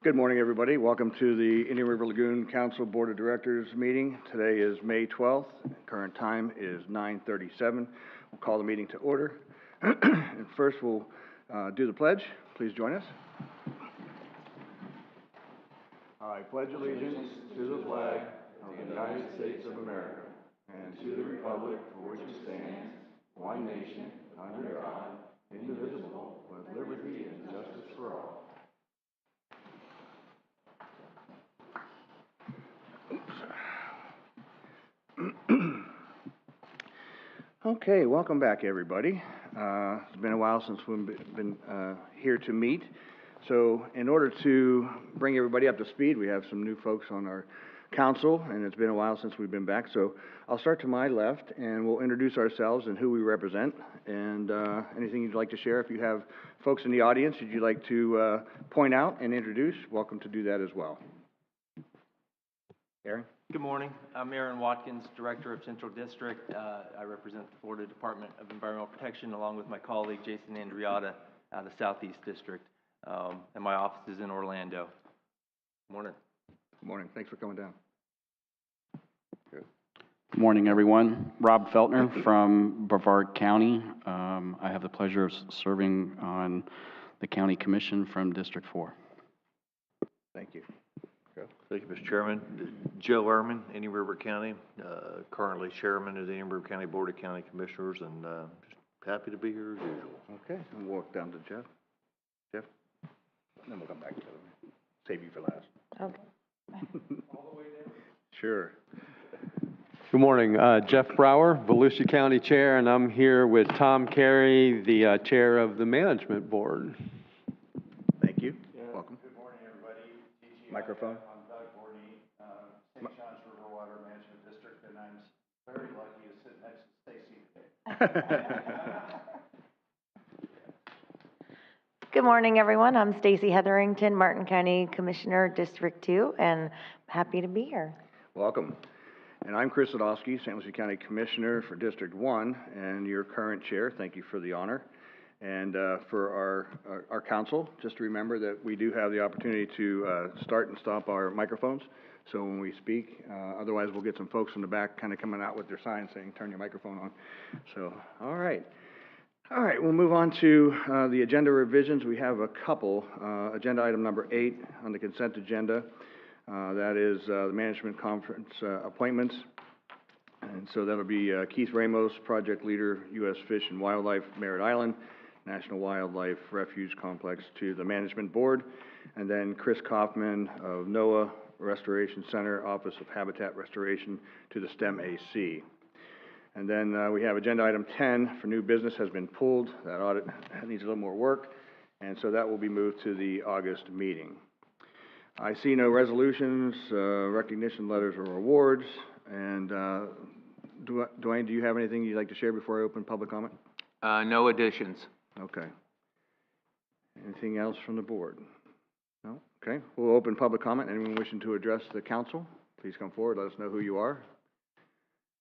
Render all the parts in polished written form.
Good morning, everybody. Welcome to the Indian River Lagoon Council Board of Directors meeting. Today is May 12th. Current time is 9:37. We'll call the meeting to order. And first, we'll do the pledge. Please join us. I pledge allegiance to the flag of the United States of America and to the republic for which it stands, one nation, under God, indivisible, with liberty and justice for all. Okay, welcome back, everybody. It's been a while since we've been here to meet. So in order to bring everybody up to speed, we have some new folks on our council, and it's been a while since we've been back. So I'll start to my left, and we'll introduce ourselves and who we represent, and anything you'd like to share. If you have folks in the audience that you'd like to point out and introduce, welcome to do that as well. Aaron? Good morning. I'm Aaron Watkins, Director of Central District. I represent the Florida Department of Environmental Protection along with my colleague Jason Andriotta out of the Southeast District. And my office is in Orlando. Good morning. Good morning. Thanks for coming down. Good morning, everyone. Rob Feltner from Brevard County. I have the pleasure of serving on the County Commission from District 4. Thank you. Thank you, Mr. Chairman. Joe Ehrman, Indian River County, currently Chairman of the Indian River County Board of County Commissioners, and just happy to be here as usual. Okay, and we'll walk down to Jeff. Jeff? And then we'll come back to it. Save you for last. Okay. All the way down? Sure. Good morning. Jeff Brower, Volusia County Chair, and I'm here with Tom Carey, the Chair of the Management Board. Thank you. Welcome. Good morning, everybody. Microphone. I'm Doug Borney, St. John's River Water Management District, and I'm very lucky to sit next to Stacy today. Good morning, everyone. I'm Stacy Hetherington, Martin County Commissioner, District 2, and happy to be here. Welcome. And I'm Chris Sadowski, St. Lucie County Commissioner for District 1, and your current chair. Thank you for the honor. And for our council, just to remember that we do have the opportunity to start and stop our microphones. So when we speak, otherwise we'll get some folks in the back kind of coming out with their signs saying, turn your microphone on. So, all right. All right, we'll move on to the agenda revisions. We have a couple. Agenda item number 8 on the consent agenda. That is the management conference appointments. And so that'll be Keith Ramos, Project Leader, U.S. Fish and Wildlife, Merritt Island, National Wildlife Refuge Complex to the Management Board. And then Chris Kaufman of NOAA Restoration Center, Office of Habitat Restoration to the STEM AC. And then we have agenda item 10 for new business has been pulled. That audit needs a little more work. And so that will be moved to the August meeting. I see no resolutions, recognition letters, or awards. And Dwayne, do you have anything you'd like to share before I open public comment? No additions. Okay. Anything else from the board? No? Okay. We'll open public comment. Anyone wishing to address the council, please come forward. Let us know who you are.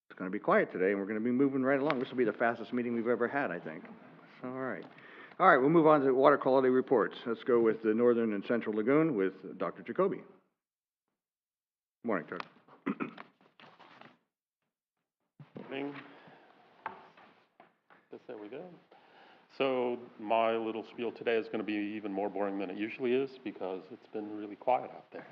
It's going to be quiet today, and we're going to be moving right along. This will be the fastest meeting we've ever had, I think. All right. All right, we'll move on to water quality reports. Let's go with the Northern and Central Lagoon with Dr. Jacoby. Good morning, Doug. Morning. Yes, there we go. So my little spiel today is going to be even more boring than it usually is because it's been really quiet out there.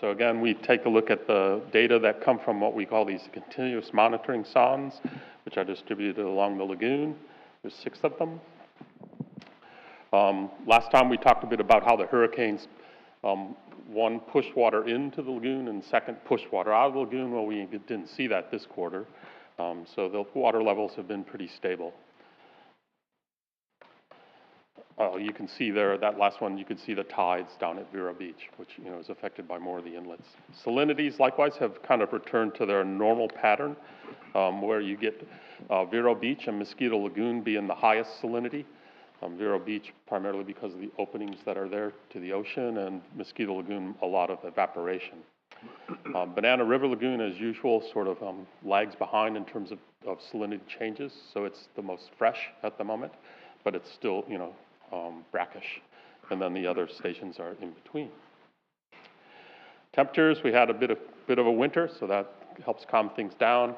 So again, we take a look at the data that come from what we call these continuous monitoring sondes, which are distributed along the lagoon. There's 6 of them. Last time we talked a bit about how the hurricanes, one pushed water into the lagoon and second pushed water out of the lagoon. Well, we didn't see that this quarter. So the water levels have been pretty stable. You can see there, that last one, you can see the tides down at Vero Beach, which is affected by more of the inlets. Salinities, likewise, have kind of returned to their normal pattern, where you get Vero Beach and Mosquito Lagoon being the highest salinity. Vero Beach primarily because of the openings that are there to the ocean, and Mosquito Lagoon, a lot of evaporation. Banana River Lagoon, as usual, sort of lags behind in terms of salinity changes, so it's the most fresh at the moment. but it's still, brackish. And then the other stations are in between. Temperatures, we had a bit of a winter, so that helps calm things down.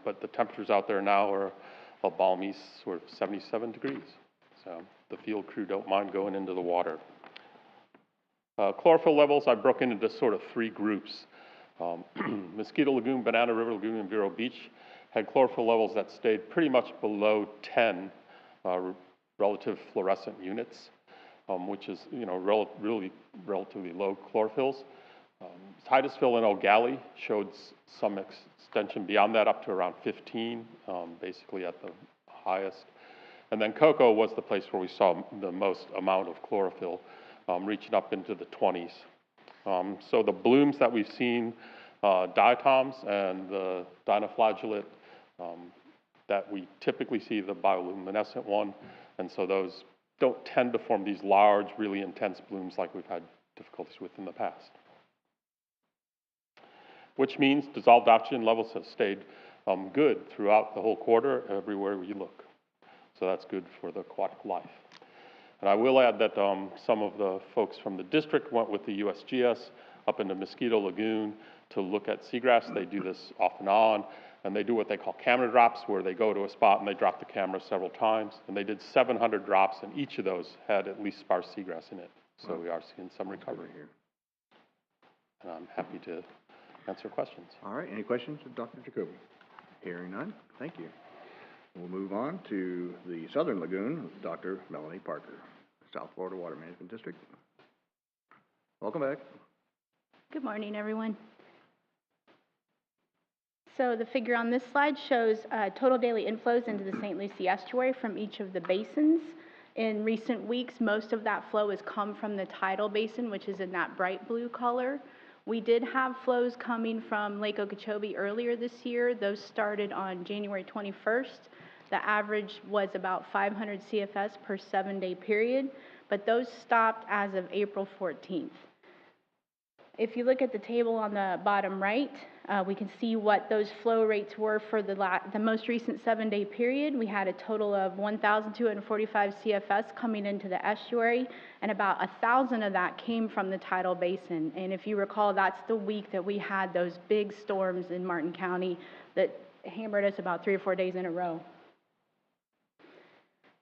But the temperatures out there now are a balmy sort of 77 degrees. So the field crew don't mind going into the water. Chlorophyll levels I've broken into sort of 3 groups. Mosquito Lagoon, Banana River Lagoon, and Vero Beach had chlorophyll levels that stayed pretty much below 10 relative fluorescent units, which is, really relatively low chlorophylls. Titusville and Eau Gallie showed some extension beyond that, up to around 15, basically at the highest. And then Cocoa was the place where we saw the most amount of chlorophyll, reaching up into the 20s. So the blooms that we've seen, diatoms and the dinoflagellate that we typically see, the bioluminescent one, and so those don't tend to form these large, really intense blooms like we've had difficulties with in the past. Which means dissolved oxygen levels have stayed good throughout the whole quarter, everywhere we look. So that's good for the aquatic life. And I will add that some of the folks from the district went with the USGS up into Mosquito Lagoon to look at seagrass. They do this off and on, and they do what they call camera drops, where they go to a spot and they drop the camera several times. And they did 700 drops, and each of those had at least sparse seagrass in it. So we are seeing some recovery here. And I'm happy to answer questions. All right, any questions of Dr. Jacoby? Hearing none, thank you. We'll move on to the Southern Lagoon with Dr. Melanie Parker, South Florida Water Management District. Welcome back. Good morning, everyone. So the figure on this slide shows total daily inflows into the St. Lucie estuary from each of the basins. In recent weeks, most of that flow has come from the tidal basin, which is in that bright blue color. We did have flows coming from Lake Okeechobee earlier this year. Those started on January 21st. The average was about 500 CFS per 7-day period, but those stopped as of April 14th. If you look at the table on the bottom right, we can see what those flow rates were for the most recent 7-day period. We had a total of 1,245 CFS coming into the estuary, and about 1,000 of that came from the tidal basin. And if you recall, that's the week that we had those big storms in Martin County that hammered us about 3 or 4 days in a row.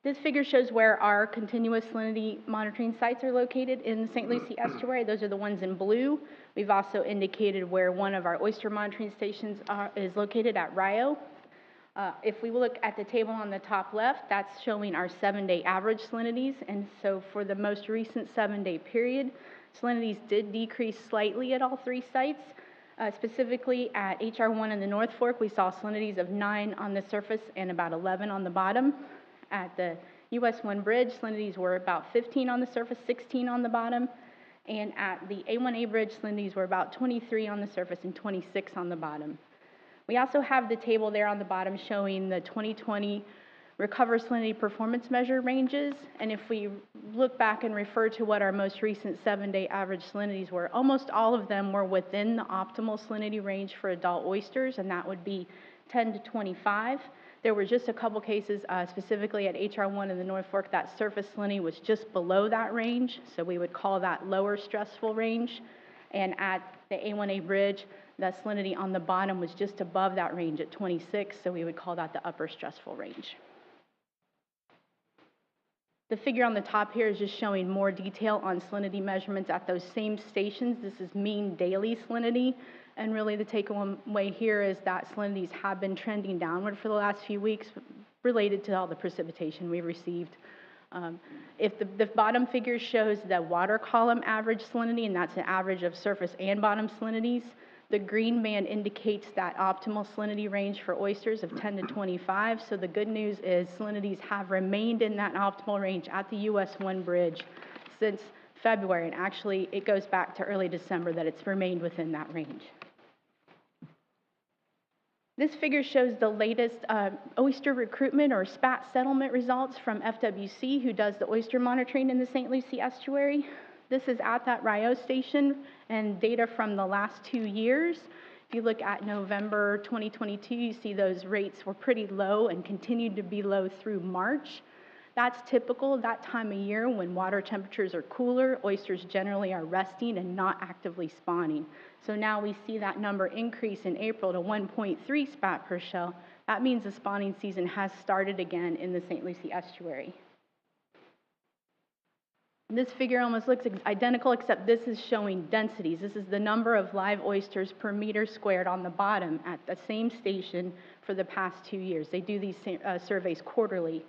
This figure shows where our continuous salinity monitoring sites are located in the St. Lucie estuary. Those are the ones in blue. We've also indicated where one of our oyster monitoring stations is located at Rio. If we look at the table on the top left, that's showing our 7-day average salinities. And so for the most recent 7-day period, salinities did decrease slightly at all 3 sites. Specifically at HR1 in the North Fork, we saw salinities of 9 on the surface and about 11 on the bottom. At the US 1 bridge, salinities were about 15 on the surface, 16 on the bottom. And at the A1A bridge, salinities were about 23 on the surface and 26 on the bottom. We also have the table there on the bottom showing the 2020 recover salinity performance measure ranges. And if we look back and refer to what our most recent 7-day average salinities were, almost all of them were within the optimal salinity range for adult oysters, and that would be 10 to 25. There were just a couple cases, specifically at HR1 in the North Fork, that surface salinity was just below that range, so we would call that lower stressful range. And at the A1A bridge, the salinity on the bottom was just above that range at 26, so we would call that the upper stressful range. The figure on the top here is just showing more detail on salinity measurements at those same stations. This is mean daily salinity. And really the takeaway here is that salinities have been trending downward for the last few weeks related to all the precipitation we received. If the bottom figure shows the water column average salinity, and that's an average of surface and bottom salinities, the green band indicates that optimal salinity range for oysters of 10 to 25. So the good news is salinities have remained in that optimal range at the US 1 bridge since February, and actually it goes back to early December that it's remained within that range. This figure shows the latest oyster recruitment or SPAT settlement results from FWC, who does the oyster monitoring in the St. Lucie estuary. This is at that Rio station and data from the last 2 years. If you look at November 2022, you see those rates were pretty low and continued to be low through March. That's typical that time of year when water temperatures are cooler. Oysters generally are resting and not actively spawning. So now we see that number increase in April to 1.3 spat per shell. That means the spawning season has started again in the St. Lucie estuary. This figure almost looks identical, except this is showing densities. This is the number of live oysters per meter squared on the bottom at the same station for the past 2 years. They do these surveys quarterly.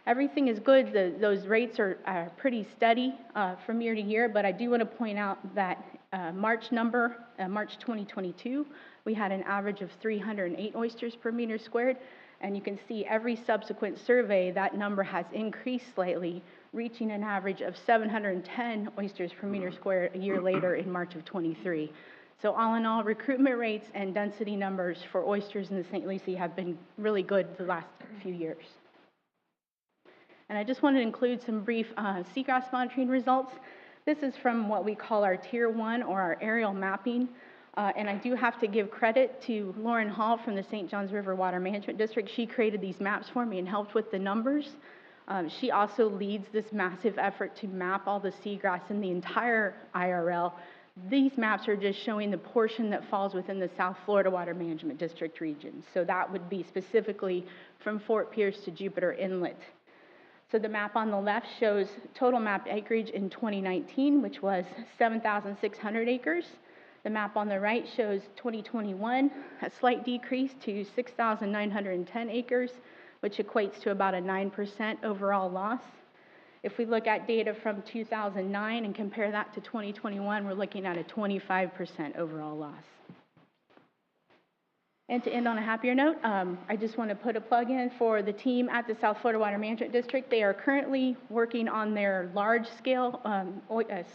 Everything is good. Those rates are pretty steady from year to year, but I do want to point out that March 2022, we had an average of 308 oysters per meter squared, and you can see every subsequent survey, that number has increased slightly, reaching an average of 710 oysters per meter squared a year later in March of 23. So all in all, recruitment rates and density numbers for oysters in the St. Lucie have been really good the last few years. And I just wanted to include some brief seagrass monitoring results. This is from what we call our Tier 1 or our aerial mapping. And I do have to give credit to Lauren Hall from the St. Johns River Water Management District. She created these maps for me and helped with the numbers. She also leads this massive effort to map all the seagrass in the entire IRL. These maps are just showing the portion that falls within the South Florida Water Management District region. So that would be specifically from Fort Pierce to Jupiter Inlet. So the map on the left shows total mapped acreage in 2019, which was 7,600 acres. The map on the right shows 2021, a slight decrease to 6,910 acres, which equates to about a 9% overall loss. If we look at data from 2009 and compare that to 2021, we're looking at a 25% overall loss. And to end on a happier note, I just want to put a plug in for the team at the South Florida Water Management District. They are currently working on their large-scale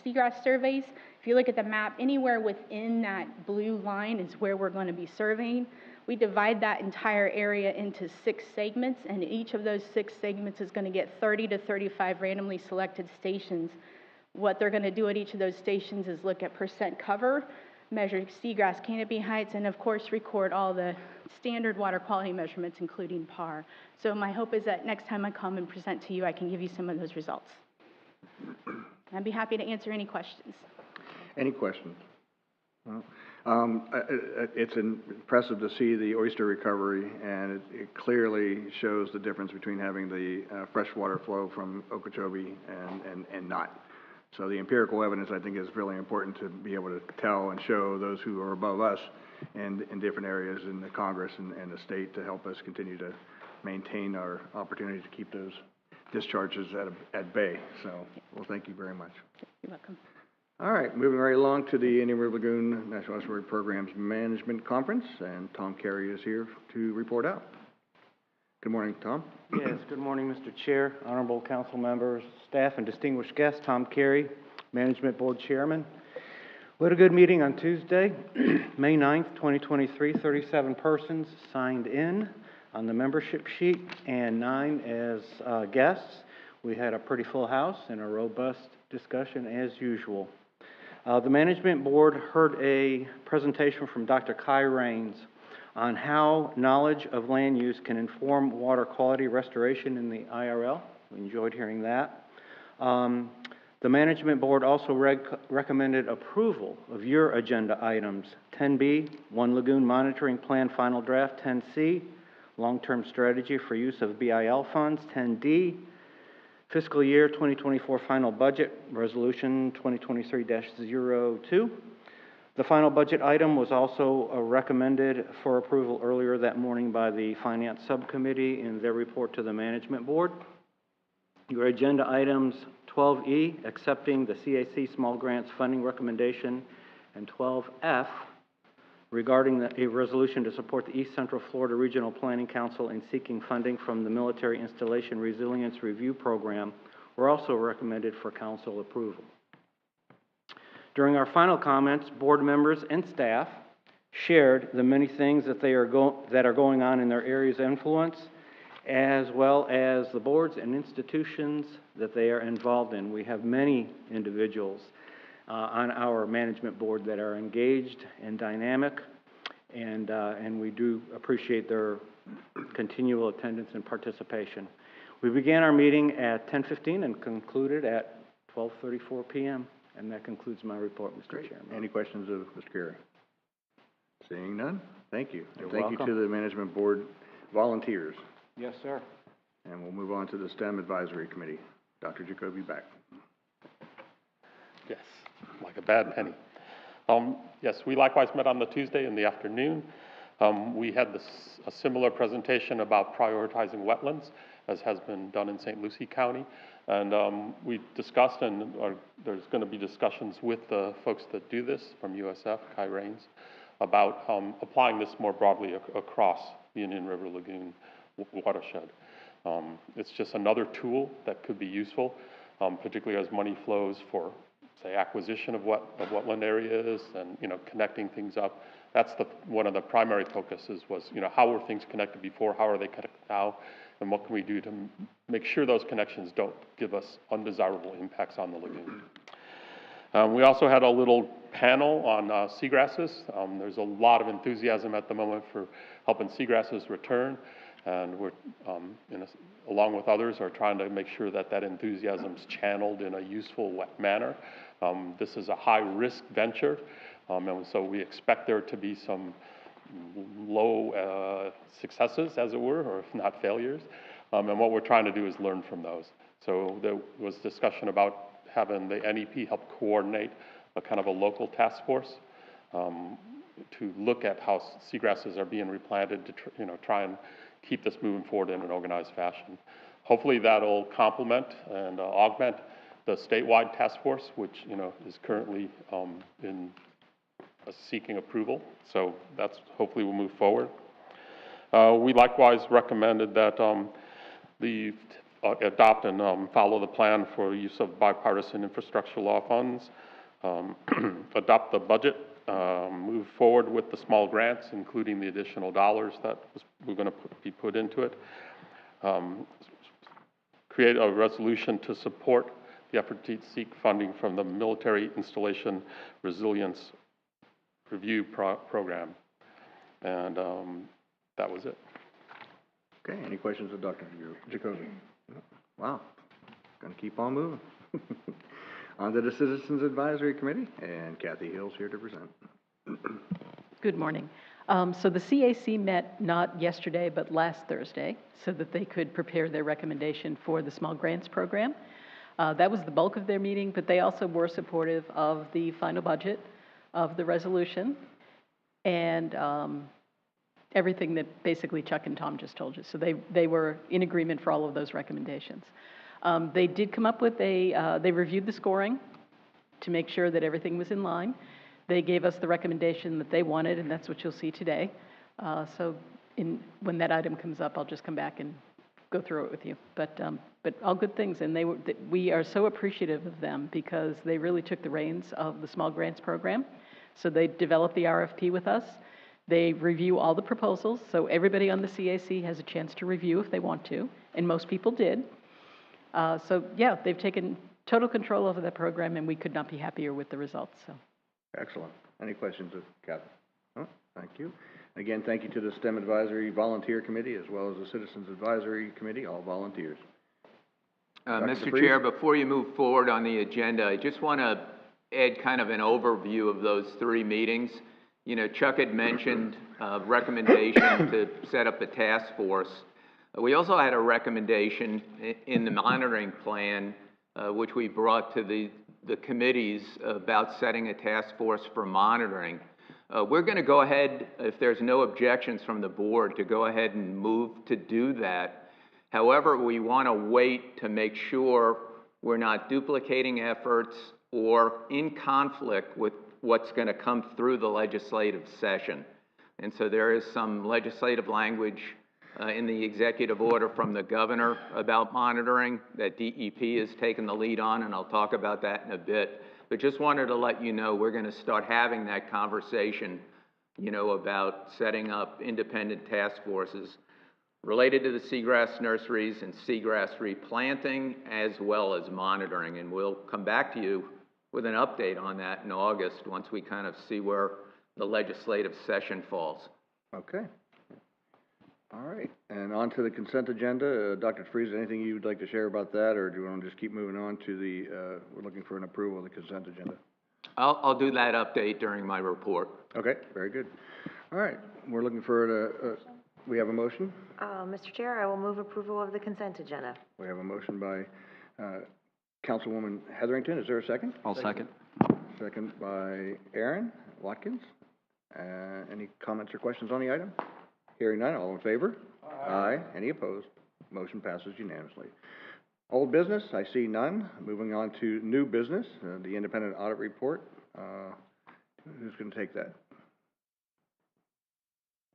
seagrass surveys. If you look at the map, anywhere within that blue line is where we're going to be surveying. We divide that entire area into 6 segments, and each of those 6 segments is going to get 30 to 35 randomly selected stations. What they're going to do at each of those stations is look at percent cover, measure seagrass canopy heights, and of course record all the standard water quality measurements, including PAR. So my hope is that next time I come and present to you, I can give you some of those results. I'd be happy to answer any questions. Any questions? Well, it's impressive to see the oyster recovery, and it clearly shows the difference between having the freshwater flow from Okeechobee and not. So the empirical evidence, I think, is really important to be able to tell and show those who are above us and in different areas in the Congress and the state to help us continue to maintain our opportunity to keep those discharges at bay. So, well, thank you very much. You're welcome. All right, moving right along to the Indian River Lagoon National Estuary Programs Management Conference, and Tom Carey is here to report out. Good morning, Tom. Yes, good morning, Mr. Chair, honorable council members, staff, and distinguished guests. Tom Carey, Management Board Chairman. We had a good meeting on Tuesday, May 9th, 2023. 37 persons signed in on the membership sheet and 9 as guests. We had a pretty full house and a robust discussion as usual. The Management Board heard a presentation from Dr. Kai Raines on how knowledge of land use can inform water quality restoration in the IRL. We enjoyed hearing that. The Management Board also recommended approval of your agenda items. 10B, One Lagoon Monitoring Plan Final Draft. 10C, Long-Term Strategy for Use of BIL Funds. 10D, Fiscal Year 2024 Final Budget, Resolution 2023-02. The final budget item was also recommended for approval earlier that morning by the Finance Subcommittee in their report to the Management Board. Your agenda items 12E, accepting the CAC Small Grants Funding Recommendation, and 12F, regarding a resolution to support the East Central Florida Regional Planning Council in seeking funding from the Military Installation Resilience Review Program, were also recommended for council approval. During our final comments, board members and staff shared the many things that are going on in their areas of influence, as well as the boards and institutions that they are involved in. We have many individuals on our management board that are engaged and dynamic, and we do appreciate their continual attendance and participation. We began our meeting at 10:15 and concluded at 12:34 p.m. And that concludes my report, Mr. Great. Chairman. Any questions of Mr. Carey? Seeing none, thank you. You're And thank you welcome. to the Management Board volunteers. Yes, sir. And we'll move on to the STEM Advisory Committee. Dr. Jacoby back. Yes, like a bad penny. Yes, we likewise met on the Tuesday in the afternoon. We had a similar presentation about prioritizing wetlands, as has been done in St. Lucie County. And we discussed, and there's going to be discussions with the folks that do this from USF, Kai Raines, about applying this more broadly across the Indian River Lagoon watershed. It's just another tool that could be useful, particularly as money flows for, say, acquisition of wetland areas and, connecting things up. That's one of the primary focuses was, how were things connected before? How are they connected now? And what can we do to make sure those connections don't give us undesirable impacts on the lagoon? We also had a little panel on seagrasses. There's a lot of enthusiasm at the moment for helping seagrasses return. And we're, along with others, are trying to make sure that enthusiasm is channeled in a useful manner. This is a high-risk venture, and so we expect there to be some low successes, as it were, or if not failures. And what we're trying to do is learn from those. So there was discussion about having the NEP help coordinate a kind of a local task force to look at how seagrasses are being replanted to try and keep this moving forward in an organized fashion. Hopefully that'll complement and augment the statewide task force, which is currently seeking approval. So that's hopefully will move forward. We likewise recommended that adopt and follow the plan for use of bipartisan infrastructure law funds, adopt the budget, move forward with the small grants, including the additional dollars that we're going to be put into it, create a resolution to support the effort to seek funding from the Military Installation Resilience Review Program. And that was it. Okay, any questions of Dr. Jacoby? Wow, gonna keep on moving. On to the Citizens Advisory Committee, and Kathy Hill's here to present. Good morning. So the CAC met not yesterday, but last Thursday, so that they could prepare their recommendation for the small grants program. That was the bulk of their meeting, but they also were supportive of the final budget, of the resolution, and everything that basically Chuck and Tom just told you. So they were in agreement for all of those recommendations. They did come up with they reviewed the scoring to make sure that everything was in line. They gave us the recommendation that they wanted, and that's what you'll see today. So when that item comes up, I'll just come back and go through it with you. But all good things, and we are so appreciative of them because they really took the reins of the small grants program. So they developed the RFP with us. They review all the proposals, so everybody on the CAC has a chance to review if they want to, and most people did. So yeah, they've taken total control over the program, and we could not be happier with the results. So. Excellent. Any questions of Kathy? Oh, thank you. Again, thank you to the STEM Advisory Volunteer Committee as well as the Citizens Advisory Committee, all volunteers. Mr. Chair, before you move forward on the agenda, I just want to add kind of an overview of those three meetings. Chuck had mentioned a recommendation to set up a task force. We also had a recommendation in the monitoring plan, which we brought to the committees about setting a task force for monitoring. We're going to go ahead, if there's no objections from the board, to go ahead and move to do that. However, we want to wait to make sure we're not duplicating efforts or in conflict with what's going to come through the legislative session. And so there is some legislative language in the executive order from the governor about monitoring that DEP has taken the lead on, and I'll talk about that in a bit. But just wanted to let you know we're going to start having that conversation, about setting up independent task forces related to the seagrass nurseries and seagrass replanting as well as monitoring. And we'll come back to you with an update on that in August once we kind of see where the legislative session falls. Okay. All right, and on to the consent agenda. Dr. DeFries, anything you'd like to share about that, or do you want to just keep moving on to the, we're looking for an approval of the consent agenda? I'll do that update during my report. Okay, very good. All right, we're looking for we have a motion? Mr. Chair, I will move approval of the consent agenda. We have a motion by Councilwoman Heatherington. Is there a second? I'll second. Second by Aaron Watkins. Any comments or questions on the item? Hearing none, all in favor? Aye. Any opposed? Motion passes unanimously. Old business, I see none. Moving on to new business, the independent audit report. Who's going to take that?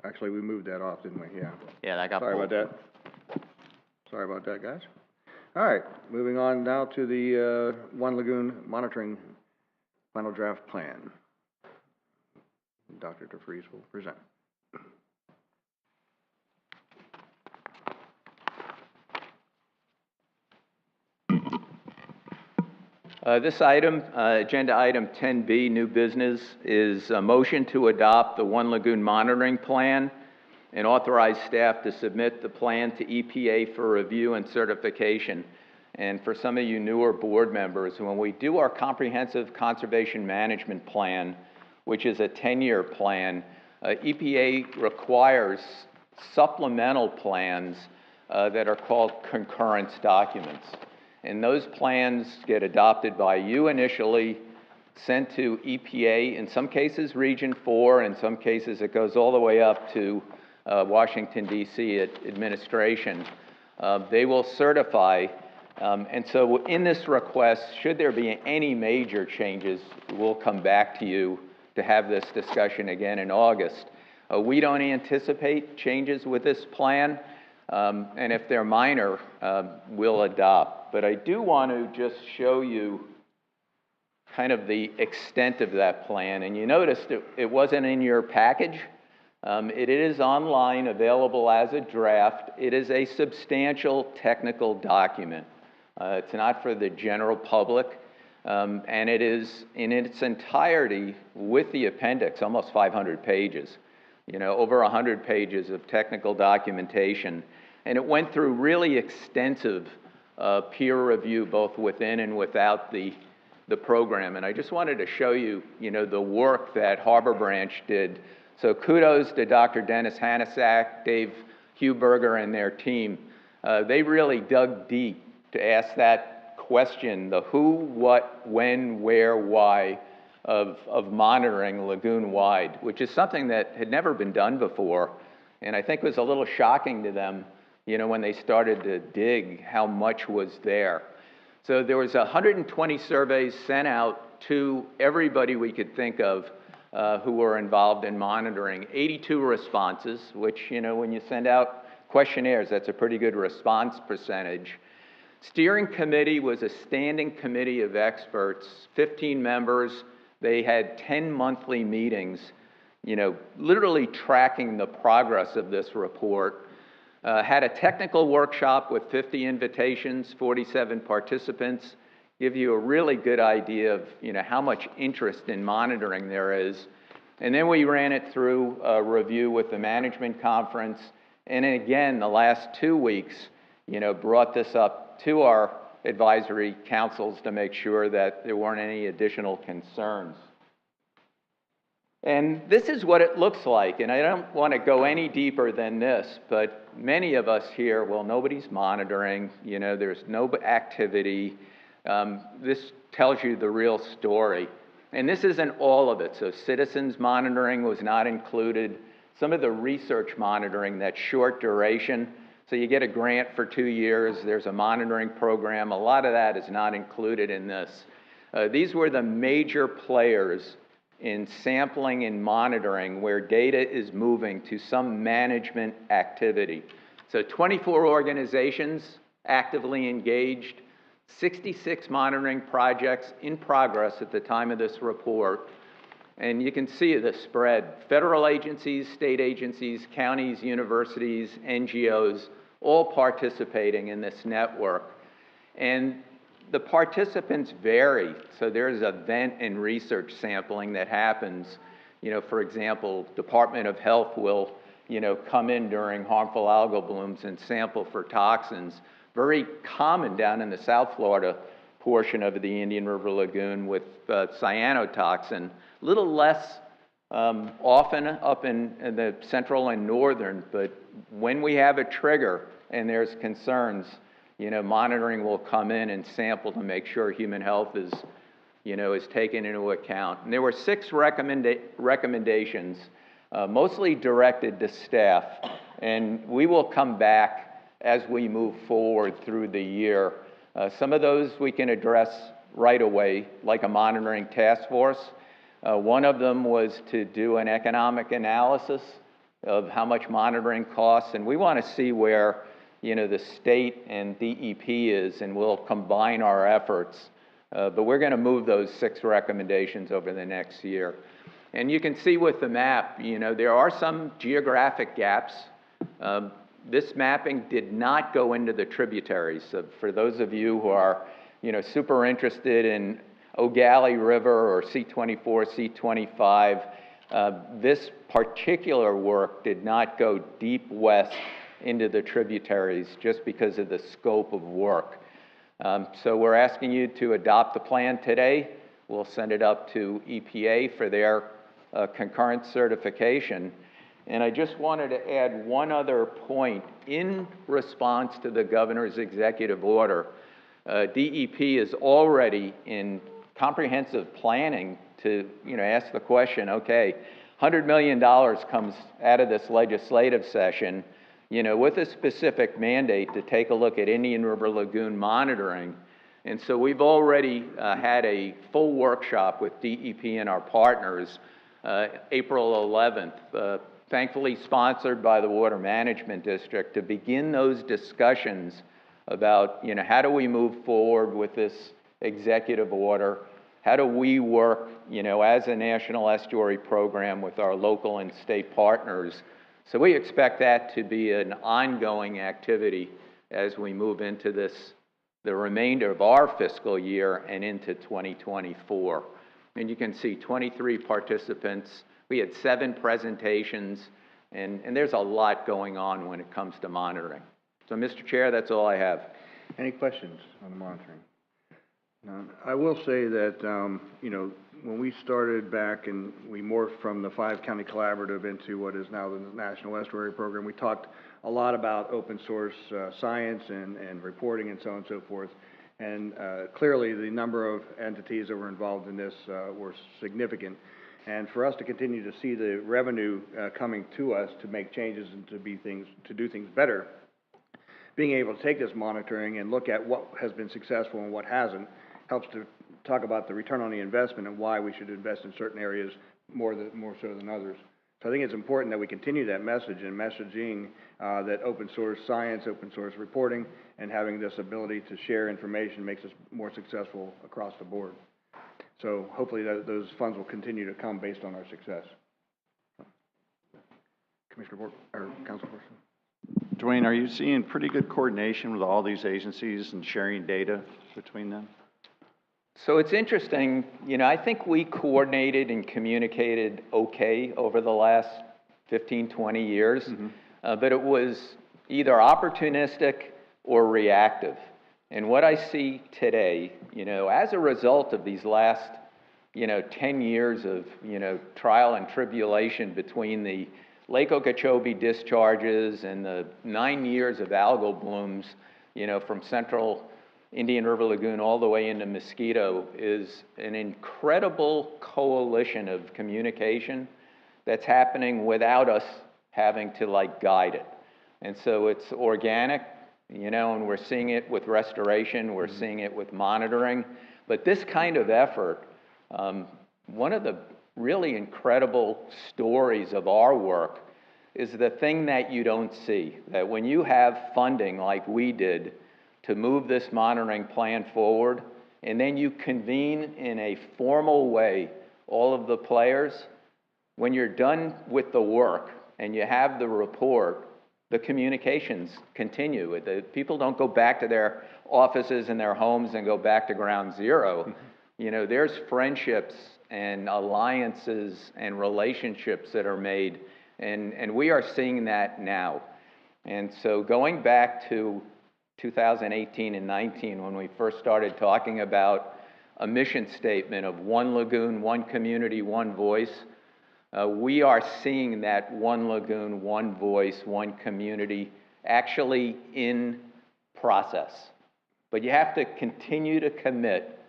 Actually, we moved that off, didn't we? Yeah. Yeah, that got Sorry about that. Sorry about that, guys. All right, moving on now to the One Lagoon monitoring final draft plan. Dr. DeFries will present. This item, agenda item 10B, new business, is a motion to adopt the One Lagoon monitoring plan and authorize staff to submit the plan to EPA for review and certification. And for some of you newer board members, when we do our comprehensive conservation management plan, which is a 10-year plan, EPA requires supplemental plans that are called concurrence documents. And those plans get adopted by you initially, sent to EPA, in some cases Region 4, in some cases it goes all the way up to Washington, D.C. administration. They will certify, and so in this request, should there be any major changes, we'll come back to you to have this discussion again in August. We don't anticipate changes with this plan, and if they're minor, we'll adopt. But I do want to just show you kind of the extent of that plan. And you noticed it wasn't in your package. It is online, available as a draft. It is a substantial technical document. It's not for the general public. And it is in its entirety with the appendix, almost 500 pages. You know, over 100 pages of technical documentation. And it went through really extensive peer review, both within and without the program. And I just wanted to show you, you know, the work that Harbor Branch did. So kudos to Dr. Dennis Hanasak, Dave Huberger, and their team. They really dug deep to ask that question, the who, what, when, where, why of monitoring lagoon-wide, which is something that had never been done before. And I think was a little shocking to them, you know, when they started to dig how much was there. So there was 120 surveys sent out to everybody we could think of who were involved in monitoring, 82 responses, which, you know, when you send out questionnaires, that's a pretty good response percentage. Steering committee was a standing committee of experts, 15 members. They had 10 monthly meetings, you know, literally tracking the progress of this report. Had a technical workshop with 50 invitations, 47 participants, give you a really good idea of, you know, how much interest in monitoring there is. And then we ran it through a review with the management conference. And then again, the last 2 weeks, you know, brought this up to our advisory councils to make sure that there weren't any additional concerns. And this is what it looks like, and I don't want to go any deeper than this, but many of us here, well, nobody's monitoring, you know, there's no activity. This tells you the real story. And this isn't all of it, so citizens monitoring was not included. Some of the research monitoring, that's short duration, so you get a grant for 2 years, there's a monitoring program, a lot of that is not included in this. These were the major players in sampling and monitoring where data is moving to some management activity. So 24 organizations actively engaged, 66 monitoring projects in progress at the time of this report. And you can see the spread. Federal agencies, state agencies, counties, universities, NGOs, all participating in this network. And the participants vary. So there's event and research sampling that happens. You know, for example, Department of Health will come in during harmful algal blooms and sample for toxins. Very common down in the South Florida portion of the Indian River Lagoon with cyanotoxin. A little less often up in the central and northern, but when we have a trigger and there's concerns, monitoring will come in and sample to make sure human health is taken into account. And there were 6 recommendations, mostly directed to staff, and we will come back as we move forward through the year. Some of those we can address right away, like a monitoring task force. One of them was to do an economic analysis of how much monitoring costs, and we want to see where the state and DEP is, and we'll combine our efforts. But we're going to move those 6 recommendations over the next year. And you can see with the map, there are some geographic gaps. This mapping did not go into the tributaries. So for those of you who are, super interested in O'Galley River or C24, C25, this particular work did not go deep west into the tributaries just because of the scope of work. So we're asking you to adopt the plan today. We'll send it up to EPA for their concurrent certification. And I just wanted to add one other point. In response to the governor's executive order, DEP is already in comprehensive planning to ask the question, okay, $100 million comes out of this legislative session, with a specific mandate to take a look at Indian River Lagoon monitoring. And so we've already had a full workshop with DEP and our partners, April 11th, thankfully sponsored by the Water Management District, to begin those discussions about, how do we move forward with this executive order? How do we work, as a national estuary program with our local and state partners? So we expect that to be an ongoing activity as we move into the remainder of our fiscal year and into 2024. And you can see 23 participants. We had 7 presentations, and there's a lot going on when it comes to monitoring. So, Mr. Chair, that's all I have. Any questions on the monitoring? None. I will say that, when we started back and we morphed from the 5-county collaborative into what is now the National Estuary Program, we talked a lot about open source science and reporting and so on and so forth. And clearly the number of entities that were involved in this were significant. And for us to continue to see the revenue coming to us to make changes and to do things better, being able to take this monitoring and look at what has been successful and what hasn't helps to talk about the return on the investment and why we should invest in certain areas more so than others. So I think it's important that we continue that message and messaging that open source science, open source reporting, and having this ability to share information makes us more successful across the board. So hopefully those funds will continue to come based on our success. Commissioner Bork, or Council Person. Dwayne, are you seeing pretty good coordination with all these agencies and sharing data between them? So it's interesting, I think we coordinated and communicated okay over the last 15, 20 years, but it was either opportunistic or reactive. And what I see today, as a result of these last, 10 years of, trial and tribulation between the Lake Okeechobee discharges and the 9 years of algal blooms, from central Indian River Lagoon all the way into Mosquito, is an incredible coalition of communication that's happening without us having to guide it. And so it's organic, and we're seeing it with restoration, we're seeing it with monitoring. But this kind of effort, one of the really incredible stories of our work is the thing that you don't see, that when you have funding like we did to move this monitoring plan forward, and then you convene in a formal way all of the players, when you're done with the work and you have the report, the communications continue. The people don't go back to their offices and their homes and go back to ground zero. There's friendships and alliances and relationships that are made And we are seeing that now. And so going back to 2018 and 19, when we first started talking about a mission statement of one lagoon, one community, one voice, we are seeing that one lagoon, one voice, one community actually in process. But you have to continue to commit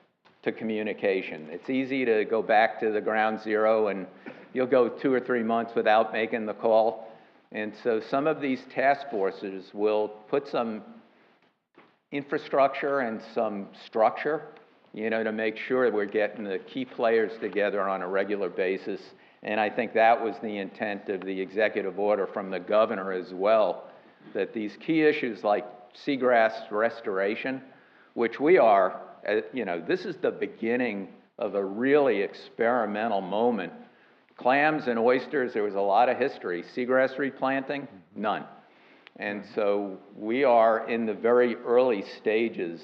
to communication. It's easy to go back to the ground zero and you'll go 2 or 3 months without making the call. And so some of these task forces will put some infrastructure and some structure, to make sure we're getting the key players together on a regular basis. And I think that was the intent of the executive order from the governor as well, that these key issues like seagrass restoration, which we are, this is the beginning of a really experimental moment. Clams and oysters, there was a lot of history. Seagrass replanting, none. And so we are in the very early stages,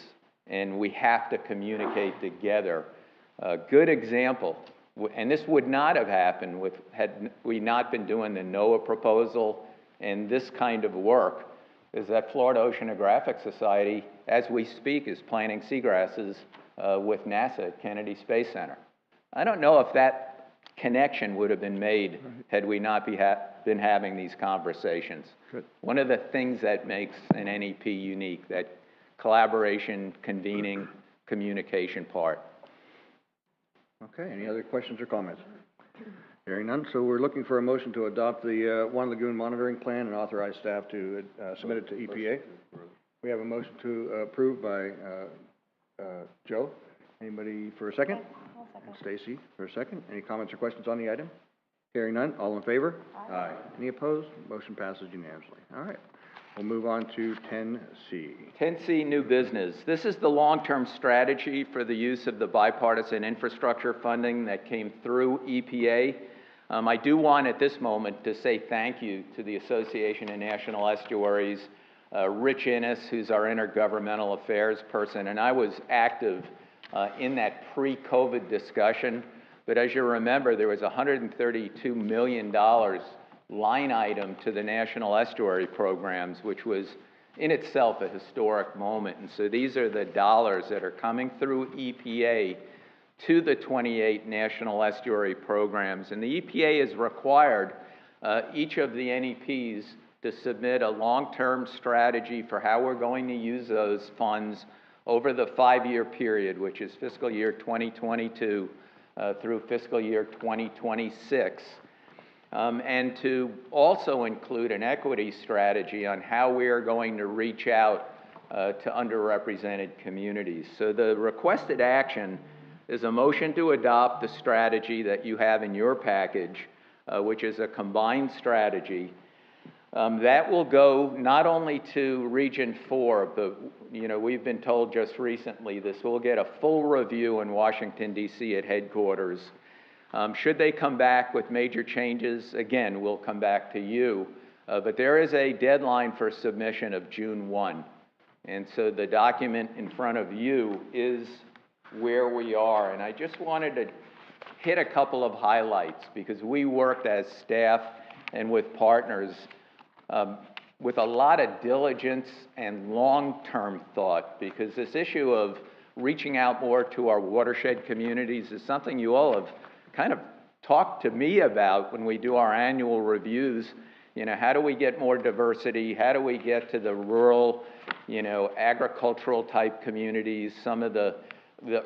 and we have to communicate together. A good example, and this would not have happened had we not been doing the NOAA proposal and this kind of work, is that Florida Oceanographic Society, as we speak, is planting seagrasses with NASA at Kennedy Space Center. I don't know if that connection would have been made had we not been having these conversations. Good. One of the things that makes an NEP unique, that collaboration, convening, communication part. Okay, any other questions or comments? Hearing none, so we're looking for a motion to adopt the One Lagoon Monitoring Plan and authorize staff to submit it to EPA. We have a motion to approve by Joe. Anybody for a second? I'll second. Stacy for a second. Any comments or questions on the item? Hearing none, all in favor? Aye. Any opposed? Motion passes unanimously. All right, we'll move on to 10C. 10C, new business. This is the long-term strategy for the use of the bipartisan infrastructure funding that came through EPA. I do want at this moment to say thank you to the Association of National Estuaries, Rich Innes, who's our intergovernmental affairs person, and I was active in that pre-COVID discussion. But as you remember, there was $132 million line item to the National Estuary Programs, which was in itself a historic moment. And so these are the dollars that are coming through EPA to the 28 National Estuary Programs. And the EPA has required each of the NEPs to submit a long-term strategy for how we're going to use those funds over the 5-year period, which is fiscal year 2022 through fiscal year 2026. And to also include an equity strategy on how we are going to reach out to underrepresented communities. So the requested action is a motion to adopt the strategy that you have in your package, which is a combined strategy. That will go not only to Region 4, but we've been told just recently this will get a full review in Washington, D.C. at headquarters. Should they come back with major changes, again, we'll come back to you. But there is a deadline for submission of June 1. And so the document in front of you is where we are. And I just wanted to hit a couple of highlights because we worked as staff and with partners with a lot of diligence and long-term thought, because this issue of reaching out more to our watershed communities is something you all have kind of talked to me about when we do our annual reviews. How do we get more diversity? How do we get to the rural, agricultural type communities, some of the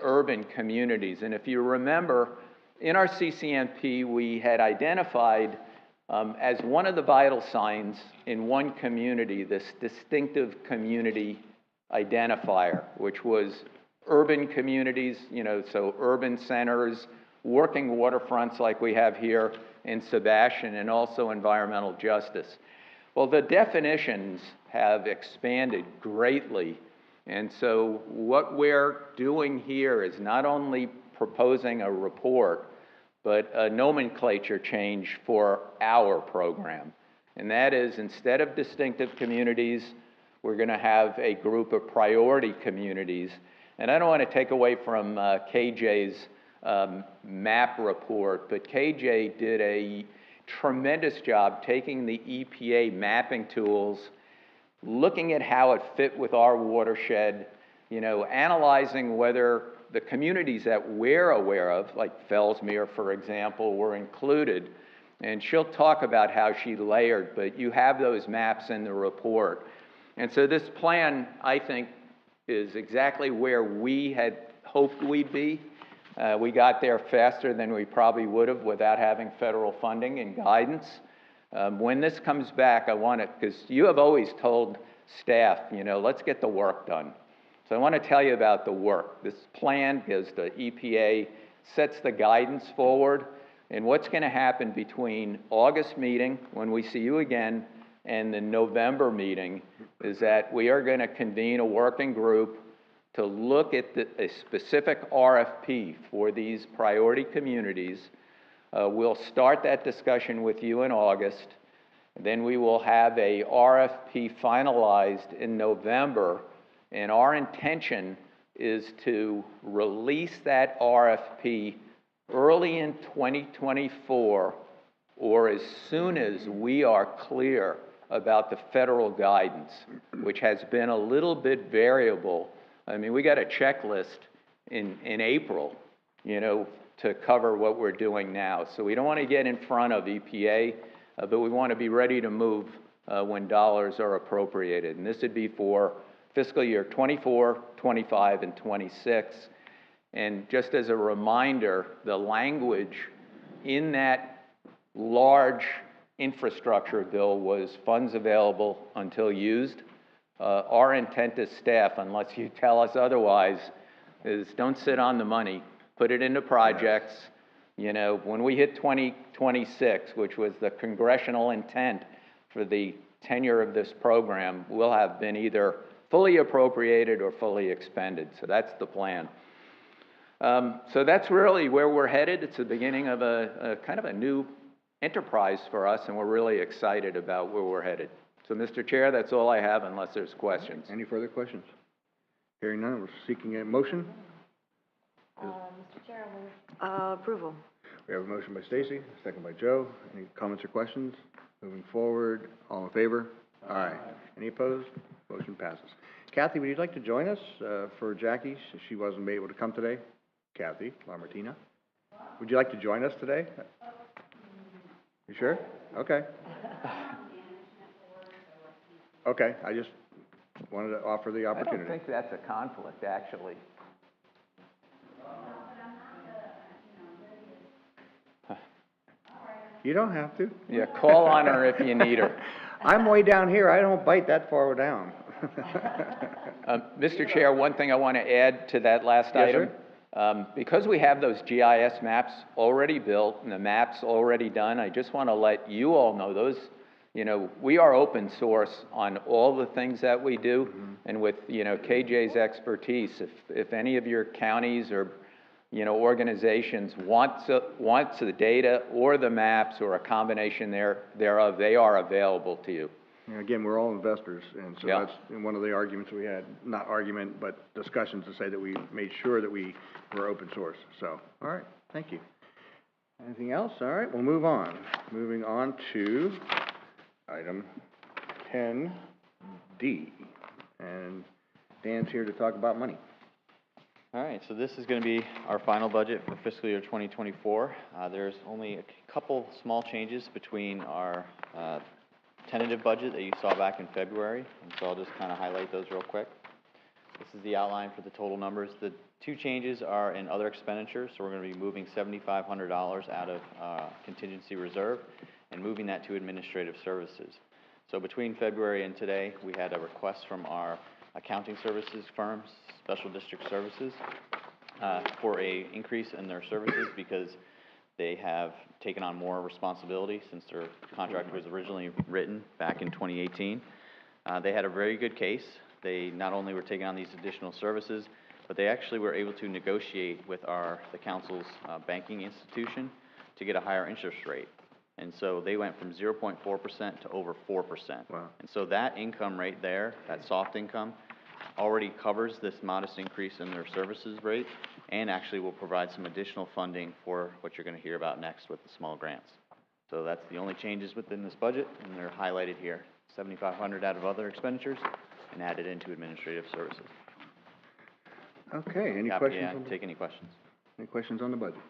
urban communities? And if you remember, in our CCMP, we had identified as one of the vital signs in one community, this distinctive community identifier, which was urban communities, so urban centers, working waterfronts like we have here in Sebastian, and also environmental justice. Well, the definitions have expanded greatly, and so what we're doing here is not only proposing a report, but a nomenclature change for our program. And that is, instead of distinctive communities, we're going to have a group of priority communities. And I don't want to take away from KJ's map report, but KJ did a tremendous job taking the EPA mapping tools, looking at how it fit with our watershed, you know, analyzing whether the communities that we're aware of, like Fellsmere, for example, were included. And she'll talk about how she layered, but you have those maps in the report. And so this plan, I think, is exactly where we had hoped we'd be. We got there faster than we probably would have without having federal funding and guidance. When this comes back, I want it, because you have always told staff, you know, let's get the work done. So I want to tell you about the work. This plan goes to EPA, sets the guidance forward, and what's going to happen between August meeting, when we see you again, and the November meeting, is that we are going to convene a working group to look at a specific RFP for these priority communities. We'll start that discussion with you in August. Then we will have a RFP finalized in November, and our intention is to release that RFP early in 2024, or as soon as we are clear about the federal guidance, which has been a little bit variable. I mean, we got a checklist in April, you know, to cover what we're doing now. So we don't want to get in front of EPA, but we want to be ready to move when dollars are appropriated. And this would be for fiscal year 24, 25, and 26. And just as a reminder, the language in that large infrastructure bill was funds available until used. Our intent as staff, unless you tell us otherwise, is don't sit on the money, put it into projects. You know, when we hit 2026, which was the congressional intent for the tenure of this program, we'll have been either fully appropriated or fully expended. So that's the plan. So that's really where we're headed. It's the beginning of a kind of a new enterprise for us, and we're really excited about where we're headed. So, Mr. Chair, that's all I have unless there's questions. Any further questions? Hearing none, we're seeking a motion. Mr. Chair, I move approval. We have a motion by Stacy, a second by Joe. Any comments or questions? Moving forward, all in favor? Aye. Any opposed? Motion passes. Kathy, would you like to join us for Jackie? She wasn't able to come today. Kathy LaMartina. Would you like to join us today? You sure? Okay. Okay, I just wanted to offer the opportunity. I don't think that's a conflict, actually. You don't have to. Yeah, call on her if you need her. I'm way down here. I don't bite that far down. Mr. Chair, one thing I want to add to that last item. Because we have those GIS maps already built and the maps already done, I just want to let you all know those, you know, we are open source on all the things that we do. Mm-hmm. And with, you know, KJ's expertise, if any of your counties or, you know, organizations wants the data or the maps or a combination thereof, they are available to you. And again, we're all investors, and so that's one of the arguments we had, not argument, but discussions to say that we made sure that we were open source. So, all right, thank you. Anything else? All right, we'll move on. Moving on to item 10D. And Dan's here to talk about money. All right, so this is going to be our final budget for fiscal year 2024. There's only a couple small changes between our tentative budget that you saw back in February, and so I'll just kind of highlight those real quick. This is the outline for the total numbers. The two changes are in other expenditures, so we're going to be moving $7,500 out of contingency reserve and moving that to administrative services. So between February and today, we had a request from our accounting services firms, Special District Services, for an increase in their services because they have taken on more responsibility since their contract was originally written back in 2018. They had a very good case. They not only were taking on these additional services, but they actually were able to negotiate with the council's banking institution to get a higher interest rate. And so they went from 0.4% to over 4%. Wow. And so that income right there, that soft income, already covers this modest increase in their services rate and actually will provide some additional funding for what you're going to hear about next with the small grants. So that's the only changes within this budget, and they're highlighted here. 7,500 out of other expenditures and added into administrative services. Okay, any Happy questions? to take any questions. Any questions on the budget?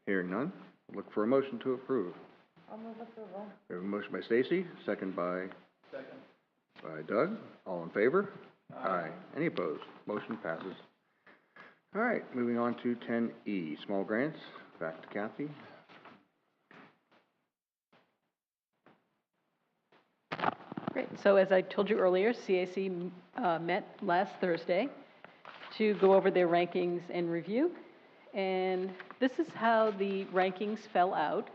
Hearing none, look for a motion to approve. I'll move approval. We have a motion by Stacy, second by? Second. By Doug. All in favor? Aye. Any opposed? Motion passes. All right, moving on to 10E, small grants. Back to Kathy. Great. So as I told you earlier, CAC met last Thursday to go over their rankings and review. And this is how the rankings fell out.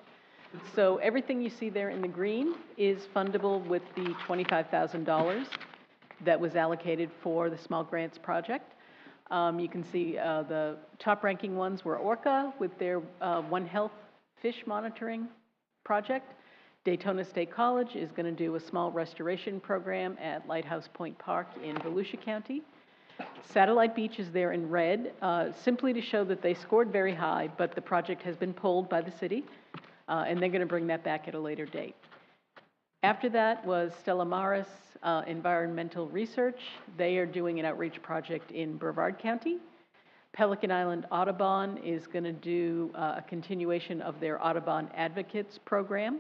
So everything you see there in the green is fundable with the $25,000 that was allocated for the small grants project. You can see the top ranking ones were Orca with their One Health fish monitoring project. Daytona State College is going to do a small restoration program at Lighthouse Point Park in Volusia County. Satellite Beach is there in red, simply to show that they scored very high, but the project has been pulled by the city, and they're going to bring that back at a later date. After that was Stella Maris Environmental Research. They are doing an outreach project in Brevard County. Pelican Island Audubon is going to do a continuation of their Audubon Advocates program.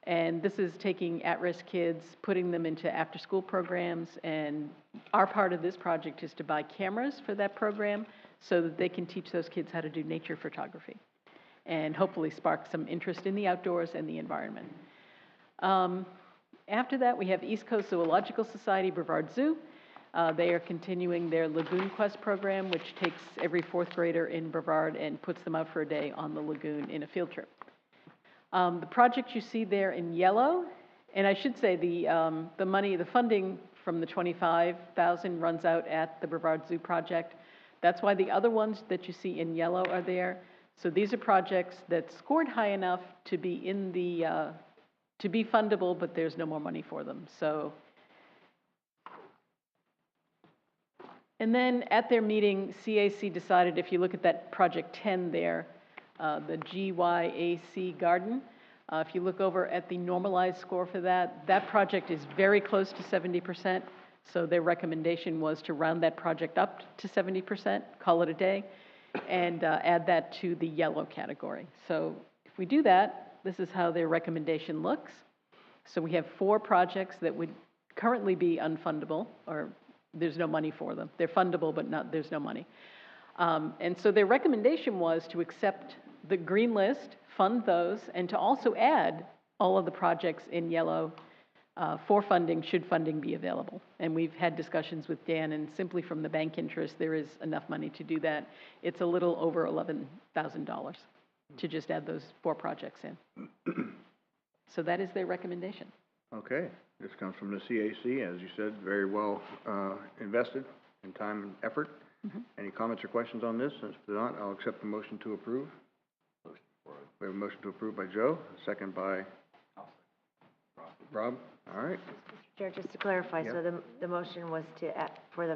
And this is taking at-risk kids, putting them into after-school programs, and our part of this project is to buy cameras for that program so that they can teach those kids how to do nature photography and hopefully spark some interest in the outdoors and the environment. After that, we have East Coast Zoological Society, Brevard Zoo. They are continuing their Lagoon Quest program, which takes every fourth grader in Brevard and puts them out for a day on the lagoon in a field trip. The project you see there in yellow, and I should say the funding from the $25,000 runs out at the Brevard Zoo project. That's why the other ones that you see in yellow are there. So these are projects that scored high enough to be in the, to be fundable, but there's no more money for them. So, and then at their meeting, CAC decided, if you look at that project 10 there, the GYAC Garden. If you look over at the normalized score for that, that project is very close to 70%. So their recommendation was to round that project up to 70%, call it a day, and add that to the yellow category. So if we do that, this is how their recommendation looks. So we have 4 projects that would currently be unfundable, or there's no money for them. They're fundable, but there's no money. And so their recommendation was to accept the green list, fund those, and to also add all of the projects in yellow for funding, should funding be available. And we've had discussions with Dan, and simply from the bank interest, there is enough money to do that. It's a little over $11,000 to just add those 4 projects in. So that is their recommendation. Okay, this comes from the CAC, as you said, very well invested in time and effort. Any comments or questions on this? If not, I'll accept the motion to approve. We have a motion to approve by Joe, a second by Rob. All right. Mr. Chair, just to clarify, Yep. so the motion was to, for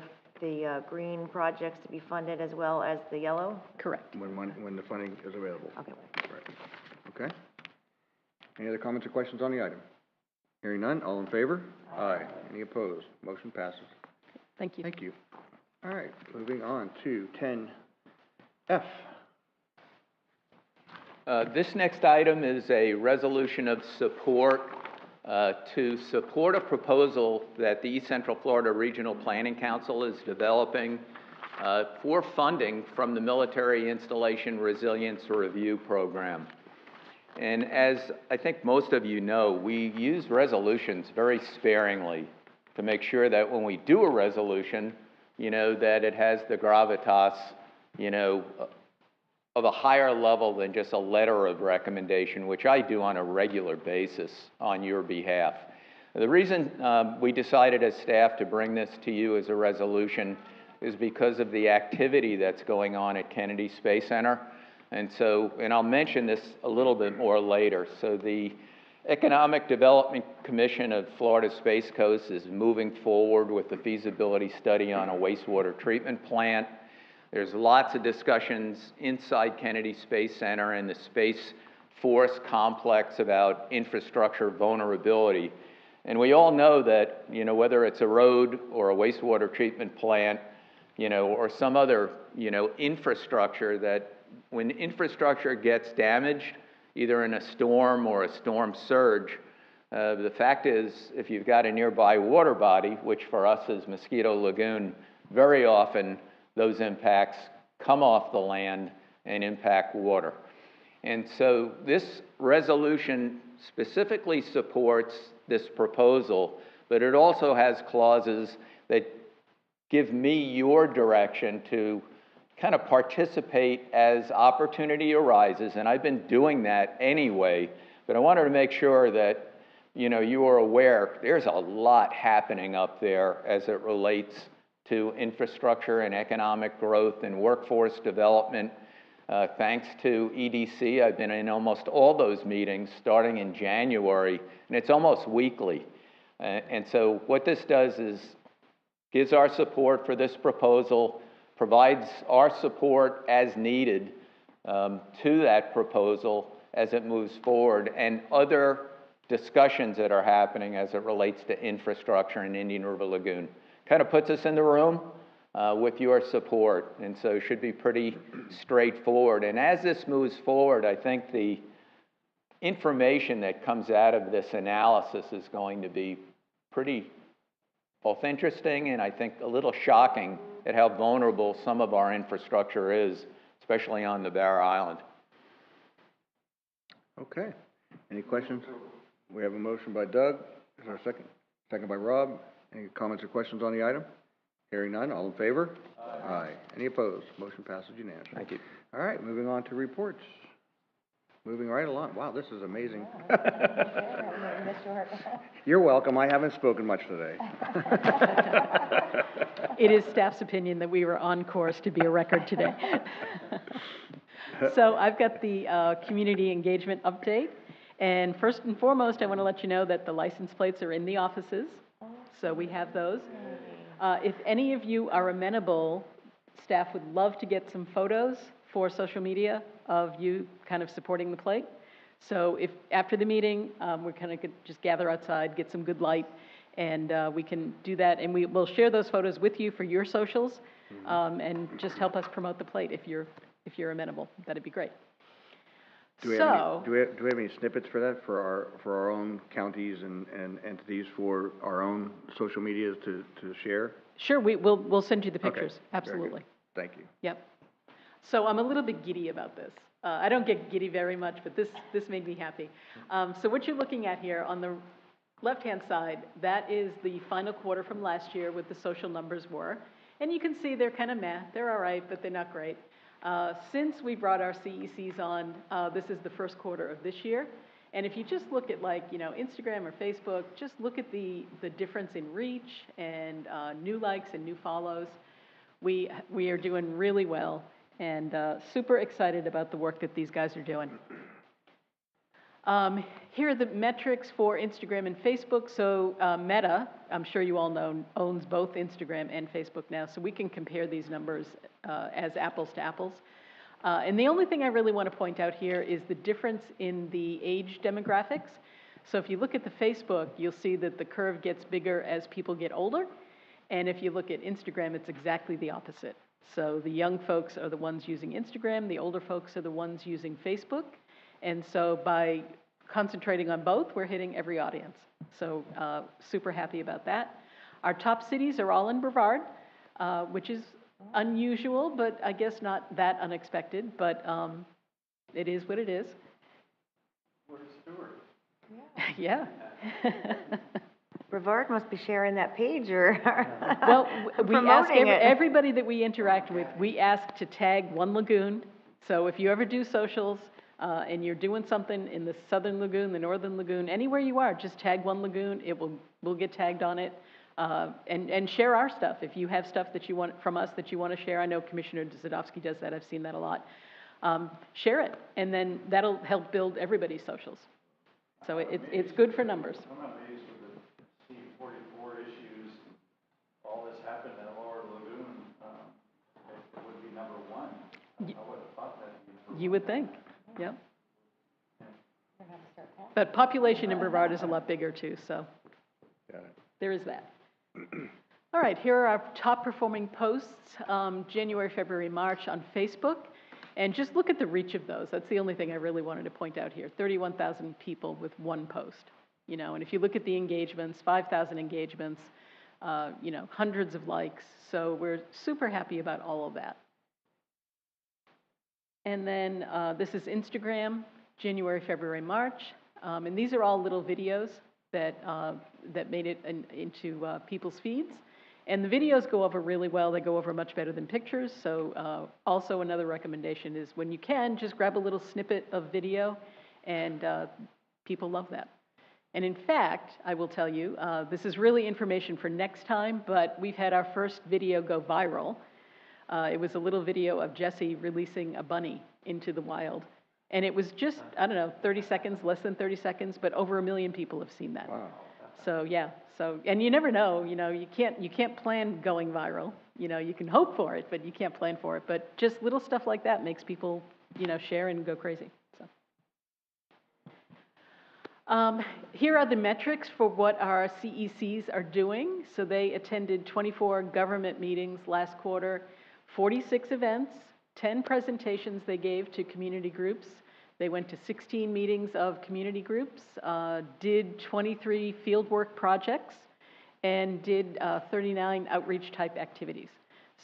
the green projects to be funded as well as the yellow? Correct. When the funding is available. Okay. Right. Okay. Any other comments or questions on the item? Hearing none, all in favor? Aye. Any opposed? Motion passes. Thank you. Thank you. All right, moving on to 10F. This next item is a resolution of support to support a proposal that the East Central Florida Regional Planning Council is developing for funding from the Military Installation Resilience Review Program. And as I think most of you know, we use resolutions very sparingly to make sure that when we do a resolution, you know, that it has the gravitas, you know, of a higher level than just a letter of recommendation, which I do on a regular basis on your behalf. The reason we decided as staff to bring this to you as a resolution is because of the activity that's going on at Kennedy Space Center. And so, and I'll mention this a little bit more later. So the Economic Development Commission of Florida Space Coast is moving forward with the feasibility study on a wastewater treatment plant. There's lots of discussions inside Kennedy Space Center and the space force complex about infrastructure vulnerability. And we all know that, you know, whether it's a road or a wastewater treatment plant, you know, or some other, you know, infrastructure, that when infrastructure gets damaged, either in a storm or a storm surge, the fact is, if you've got a nearby water body, which for us is Mosquito Lagoon, very often those impacts come off the land and impact water. And so this resolution specifically supports this proposal, but it also has clauses that give me your direction to kind of participate as opportunity arises, and I've been doing that anyway, but I wanted to make sure that, you know, you are aware there's a lot happening up there as it relates to infrastructure and economic growth and workforce development. Thanks to EDC, I've been in almost all those meetings starting in January, and it's almost weekly. And so what this does is gives our support for this proposal, provides our support as needed to that proposal as it moves forward, and other discussions that are happening as it relates to infrastructure in Indian River Lagoon. Kind of puts us in the room with your support, and so it should be pretty straightforward. And as this moves forward, I think the information that comes out of this analysis is going to be pretty both interesting and I think a little shocking at how vulnerable some of our infrastructure is, especially on the Barrow Island. Okay. Any questions? We have a motion by Doug. Is there a second? Second by Rob. Any comments or questions on the item? Hearing none. All in favor? Aye. Aye. Any opposed? Motion passes unanimously. Thank you. All right, moving on to reports. Moving right along. Wow, this is amazing. You're welcome. I haven't spoken much today. It is staff's opinion that we were on course to be a record today. So I've got the community engagement update. And first and foremost, I want to let you know that the license plates are in the offices. So we have those. If any of you are amenable, staff would love to get some photos for social media of you kind of supporting the plate. So if after the meeting, we're kind of just gather outside, get some good light, and we can do that. And we'll share those photos with you for your socials, and just help us promote the plate if you're amenable. That'd be great. Do we have any snippets for that for our own counties and entities for our own social medias to share? Sure, we'll send you the pictures. Okay. Absolutely. Thank you. Yep. So I'm a little bit giddy about this. I don't get giddy very much, but this made me happy. So what you're looking at here on the left-hand side, that is the final quarter from last year, what the social numbers were. And you can see they're kind of meh. They're all right, but they're not great. Since we brought our CECs on, this is the first quarter of this year. And if you just look at, like, you know, Instagram or Facebook, just look at the difference in reach and new likes and new follows. We are doing really well, and super excited about the work that these guys are doing. Here are the metrics for Instagram and Facebook. So Meta, I'm sure you all know, owns both Instagram and Facebook now, so we can compare these numbers as apples to apples. And the only thing I really want to point out here is the difference in the age demographics. So if you look at the Facebook, you'll see that the curve gets bigger as people get older. And if you look at Instagram, it's exactly the opposite. So the young folks are the ones using Instagram, the older folks are the ones using Facebook. And so by concentrating on both, we're hitting every audience. So super happy about that. Our top cities are all in Brevard, which is unusual, but I guess not that unexpected, but it is what it is. Where's Stewart? Yeah. Yeah. Brevard must be sharing that page or Well, we ask promoting it. everybody that we interact with, we ask to tag one lagoon. So if you ever do socials and you're doing something in the southern lagoon, the northern lagoon, anywhere you are, just tag one lagoon. We'll get tagged on it. And share our stuff. If you have stuff that you want from us that you want to share, I know Commissioner Zadovsky does that. I've seen that a lot. Share it, and then that'll help build everybody's socials. So it's good for numbers. I'm amazed with the C-44 issues. All this happened in Lower Lagoon. It would be number one. I would have thought that. You would think, yeah. And But population in Brevard is a lot bigger too, so Got it. there is that. All right, here are our top performing posts, January, February, March on Facebook. And just look at the reach of those. That's the only thing I really wanted to point out here. 31,000 people with one post, you know, and if you look at the engagements, 5,000 engagements, you know, hundreds of likes. So we're super happy about all of that. And then this is Instagram, January, February, March. And these are all little videos that, that made it into people's feeds. And the videos go over really well. They go over much better than pictures. So also another recommendation is when you can, just grab a little snippet of video, and people love that. And in fact, I will tell you, this is really information for next time, but we've had our first video go viral. It was a little video of Jesse releasing a bunny into the wild. And it was just, I don't know, 30 seconds, less than 30 seconds, but over 1 million people have seen that. Wow. So yeah, so, and you never know, you know, you can't plan going viral. You know, you can hope for it, but you can't plan for it. But just little stuff like that makes people, you know, share and go crazy. So. Here are the metrics for what our CECs are doing. So they attended 24 government meetings last quarter, 46 events, 10 presentations they gave to community groups. They went to 16 meetings of community groups, did 23 fieldwork projects, and did 39 outreach type activities.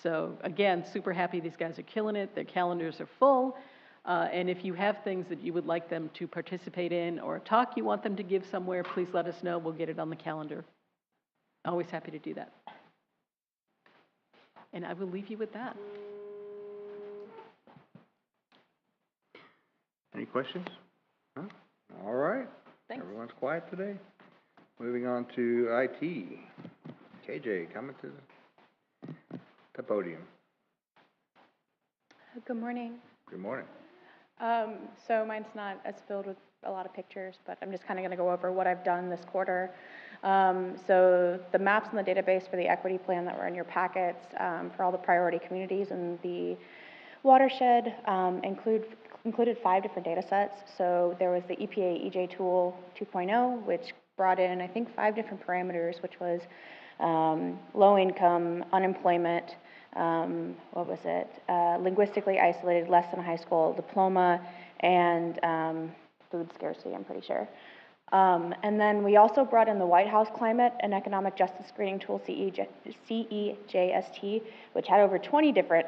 So again, super happy these guys are killing it. Their calendars are full. And if you have things that you would like them to participate in or a talk you want them to give somewhere, please let us know. We'll get it on the calendar. Always happy to do that. And I will leave you with that. Any questions? Huh? All right. Thanks. Everyone's quiet today. Moving on to IT. KJ, coming to the podium. Good morning. Good morning. So mine's not as filled with a lot of pictures, but I'm just kind of going to go over what I've done this quarter. So the maps in the database for the equity plan that were in your packets for all the priority communities and the watershed included 5 different data sets. So there was the EPA EJ tool 2.0, which brought in, I think, 5 different parameters, which was low income, unemployment, what was it? Linguistically isolated, less than a high school diploma, and food scarcity, I'm pretty sure. And then we also brought in the White House Climate and Economic Justice Screening Tool, CEJST, which had over 20 different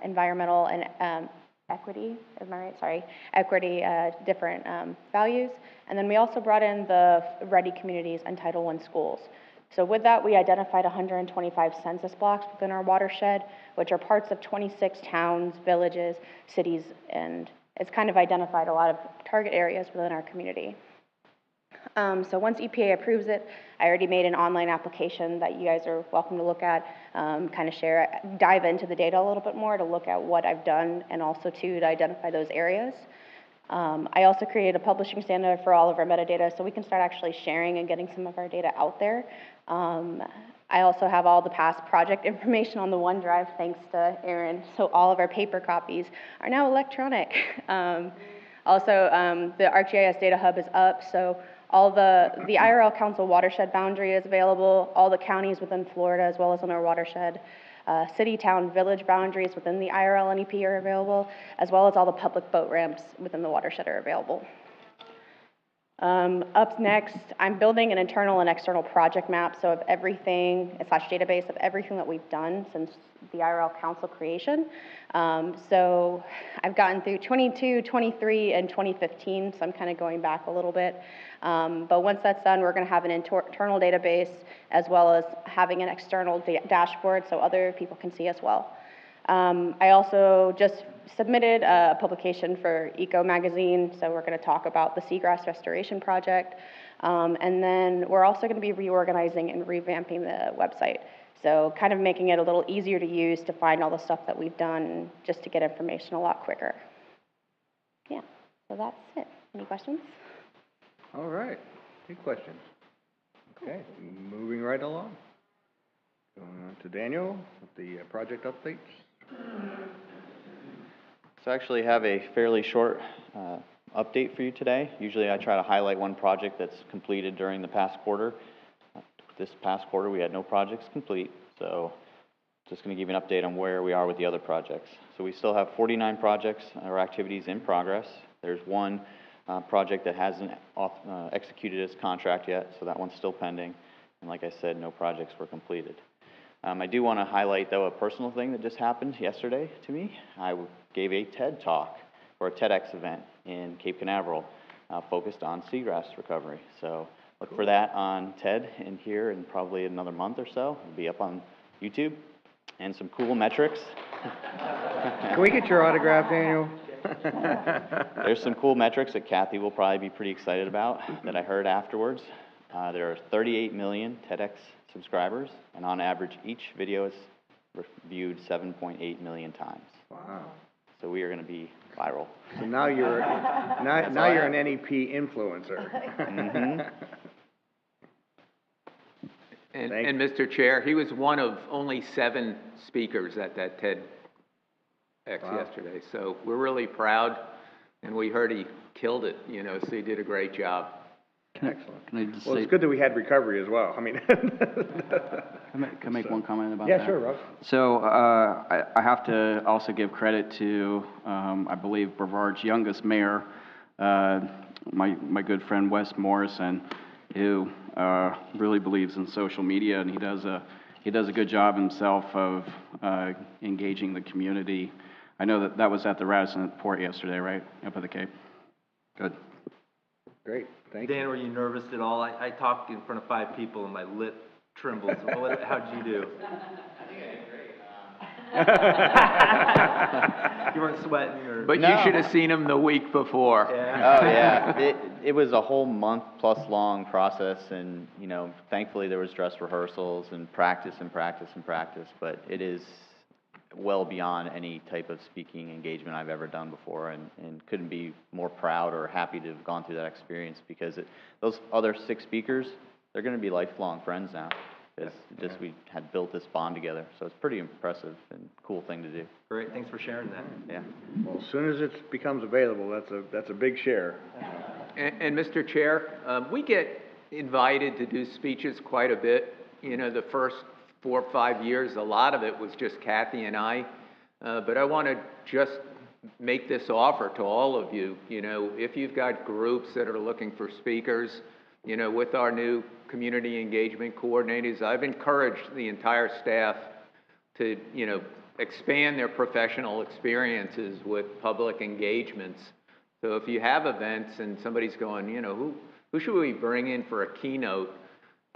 environmental and equity, am I right? Sorry, equity, different values. And then we also brought in the Ready Communities and Title I schools. So with that, we identified 125 census blocks within our watershed, which are parts of 26 towns, villages, cities, and it's kind of identified a lot of target areas within our community. So once EPA approves it, I already made an online application that you guys are welcome to look at, kind of share, dive into the data a little bit more to look at what I've done and also to identify those areas. I also created a publishing standard for all of our metadata so we can start actually sharing and getting some of our data out there. I also have all the past project information on the OneDrive, thanks to Aaron. So all of our paper copies are now electronic. Also, the ArcGIS Data Hub is up, so all the IRL Council watershed boundary is available, all the counties within Florida as well as in our watershed. City, town, village boundaries within the IRL and EP are available, as well as all the public boat ramps within the watershed are available. Up next, I'm building an internal and external project map, so of everything, / database of everything that we've done since the IRL Council creation. So I've gotten through 22, 23, and 2015, so I'm kind of going back a little bit. But once that's done, we're going to have an internal database as well as having an external dashboard so other people can see as well. I also just submitted a publication for Eco Magazine, so we're going to talk about the seagrass restoration project. And then we're also going to be reorganizing and revamping the website. So kind of making it a little easier to use to find all the stuff that we've done just to get information a lot quicker. Yeah, so that's it. Any questions? All right. Any questions? Okay, moving right along. Going on to Daniel with the project updates. So I actually have a fairly short update for you today. Usually I try to highlight one project that's completed during the past quarter. This past quarter, we had no projects complete, so just going to give you an update on where we are with the other projects. So we still have 49 projects or activities in progress. There's one project that hasn't executed its contract yet, so that one's still pending. And like I said, no projects were completed. I do want to highlight, though, a personal thing that just happened yesterday to me. I gave a TED Talk, or a TEDx event in Cape Canaveral, focused on seagrass recovery. So look for that on TED in here in probably another month or so. It'll be up on YouTube. And some cool metrics. Can we get your autograph, Daniel? There's some cool metrics that Kathy will probably be pretty excited about that I heard afterwards. There are 38 million TEDx subscribers, and on average, each video is viewed 7.8 million times. Wow. So we are going to be viral. So now you're you're an NEP influencer. Mm-hmm. And Mr. Chair, he was one of only 7 speakers at that TEDx yesterday. So we're really proud, and we heard he killed it, so he did a great job. Excellent. Can I just Well, say, it's good that we had recovery as well. I mean. can I make one comment about that? Yeah, sure, Rob. So, I have to also give credit to, I believe Brevard's youngest mayor, my good friend Wes Morrison, who really believes in social media, and he does a good job himself of engaging the community. I know that was at the Radisson Port yesterday, right, up at the Cape? Good. Great, thank you. Dan, were you nervous at all? I talked in front of 5 people and my lip trembled. So how'd you do? I think I did great. You weren't sweating or? But No. you should have seen him the week before. Yeah. Oh, yeah. It was a whole month plus long process, and, thankfully there was dress rehearsals and practice, but it is well beyond any type of speaking engagement I've ever done before, and couldn't be more proud or happy to have gone through that experience, because those other 6 speakers, they're going to be lifelong friends now. We had built this bond together, so it's pretty impressive and cool thing to do. Great, thanks for sharing that. Yeah. Well, as soon as it becomes available, that's a big share. And Mr. Chair, we get invited to do speeches quite a bit. The first 4 or 5 years, a lot of it was just Kathy and I. But I want to just make this offer to all of you. If you've got groups that are looking for speakers, with our new community engagement coordinators, I've encouraged the entire staff to, expand their professional experiences with public engagements. So if you have events and somebody's going, who should we bring in for a keynote?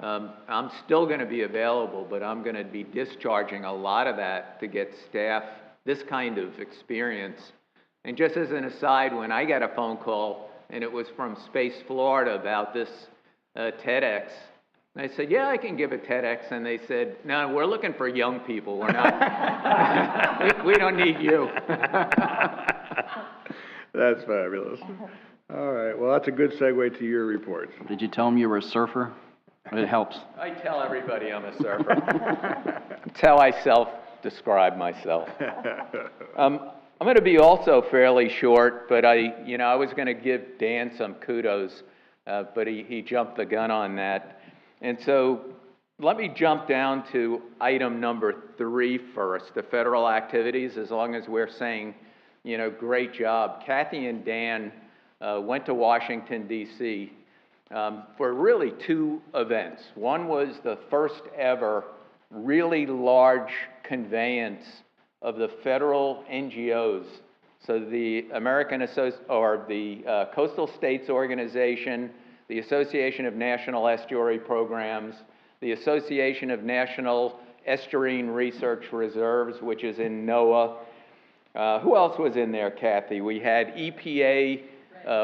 I'm still going to be available, but I'm going to be discharging a lot of that to get staff this kind of experience. And just as an aside, when I got a phone call, and it was from Space Florida about this TEDx, I said, yeah, I can give a TEDx. And they said, no, we're looking for young people. We're not, we don't need you. That's fabulous. All right, well, that's a good segue to your report. Did you tell him you were a surfer? It helps. I tell everybody I'm a surfer. That's how I self-describe myself. I'm going to be also fairly short, but I was going to give Dan some kudos, but he jumped the gun on that. And so let me jump down to item number 3 first, the federal activities, as long as we're saying, great job. Kathy and Dan went to Washington, D.C. For really 2 events. One was the first ever really large conveyance of the federal NGOs. So the Coastal States Organization, the Association of National Estuary Programs, the Association of National Estuarine Research Reserves, which is in NOAA. Who else was in there, Kathy? We had EPA,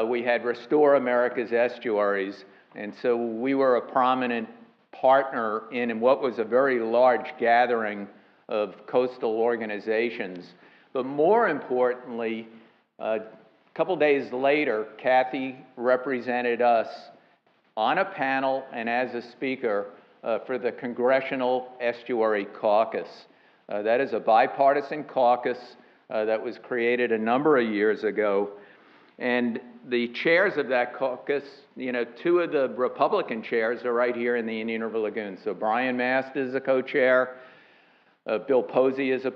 we had Restore America's Estuaries, and so we were a prominent partner in what was a very large gathering of coastal organizations. But more importantly, a couple days later, Kathy represented us on a panel and as a speaker for the Congressional Estuary Caucus. That is a bipartisan caucus that was created a number of years ago. And the chairs of that caucus, you know, two of the Republican chairs are right here in the Indian River Lagoon. So Brian Mast is a co-chair, Bill Posey is a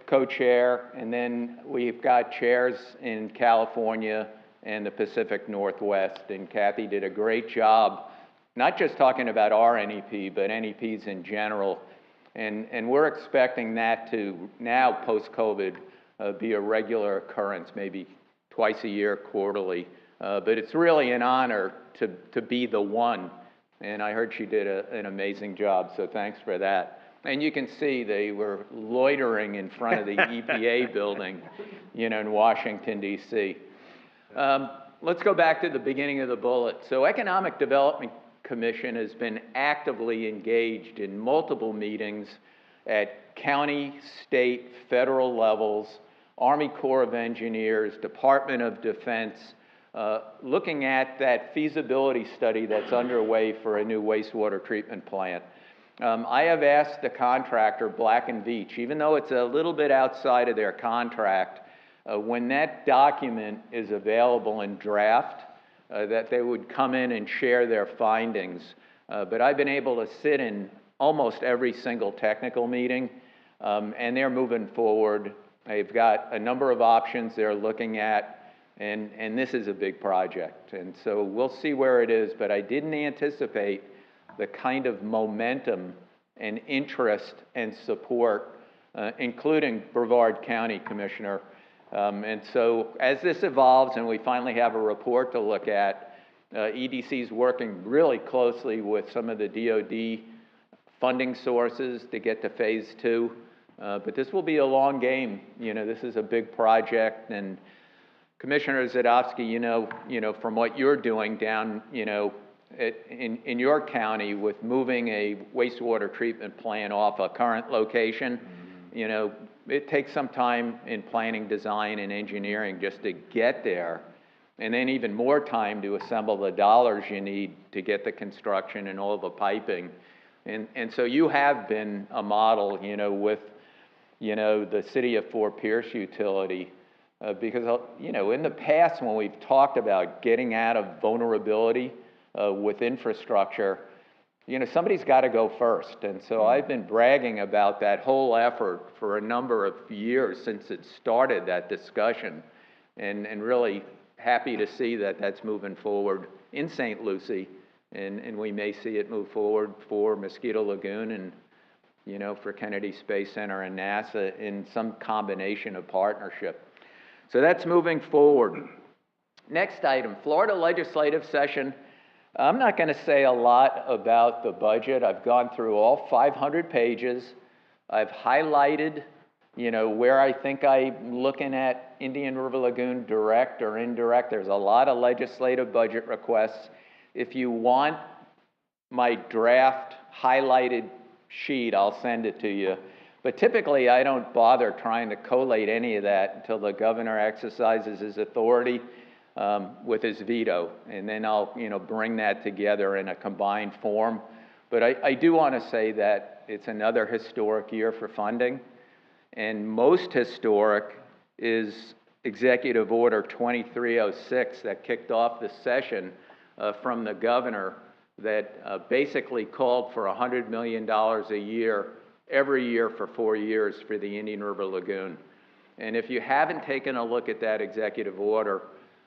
co-chair, and then we've got chairs in California and the Pacific Northwest. And Kathy did a great job, not just talking about our NEP, but NEPs in general. And we're expecting that to now, post-COVID, be a regular occurrence, maybe twice a year, quarterly. But it's really an honor to be the one. And I heard she did an amazing job, so thanks for that. And you can see they were loitering in front of the EPA building, you know, in Washington, D.C. Let's go back to the beginning of the bullet. So Economic Development Commission has been actively engaged in multiple meetings at county, state, federal levels, Army Corps of Engineers, Department of Defense, looking at that feasibility study that's underway for a new wastewater treatment plant. I have asked the contractor, Black & Veatch, even though it's a little bit outside of their contract, when that document is available in draft, that they would come in and share their findings. But I've been able to sit in almost every single technical meeting, and they're moving forward. They've got a number of options they're looking at, and this is a big project. And so we'll see where it is, but I didn't anticipate the kind of momentum and interest and support, including Brevard County, Commissioner. And so as this evolves and we finally have a report to look at, EDC is working really closely with some of the DOD funding sources to get to phase 2. But this will be a long game. You know, this is a big project, and Commissioner Zadowski, you know, from what you're doing down, you know, in your county with moving a wastewater treatment plant off a current location, you know, it takes some time in planning, design, and engineering just to get there, and then even more time to assemble the dollars you need to get the construction and all the piping. And so you have been a model, you know, with, you know, the City of Fort Pierce utility, because, you know, in the past when we've talked about getting out of vulnerability with infrastructure, you know, somebody's got to go first. And so I've been bragging about that whole effort for a number of years since it started, that discussion, and really happy to see that that's moving forward in St. Lucie, and we may see it move forward for Mosquito Lagoon and, you know, for Kennedy Space Center and NASA in some combination of partnership. So that's moving forward. Next item, Florida legislative session. I'm not going to say a lot about the budget. I've gone through all 500 pages. I've highlighted, you know, where I think I'm looking at Indian River Lagoon direct or indirect. There's a lot of legislative budget requests. If you want my draft highlighted sheet, I'll send it to you. But typically, I don't bother trying to collate any of that until the governor exercises his authority with his veto, and then I'll, you know, bring that together in a combined form. But I do want to say that it's another historic year for funding, and most historic is Executive Order 2306 that kicked off the session from the governor that basically called for $100 million a year, every year for 4 years for the Indian River Lagoon. And if you haven't taken a look at that executive order,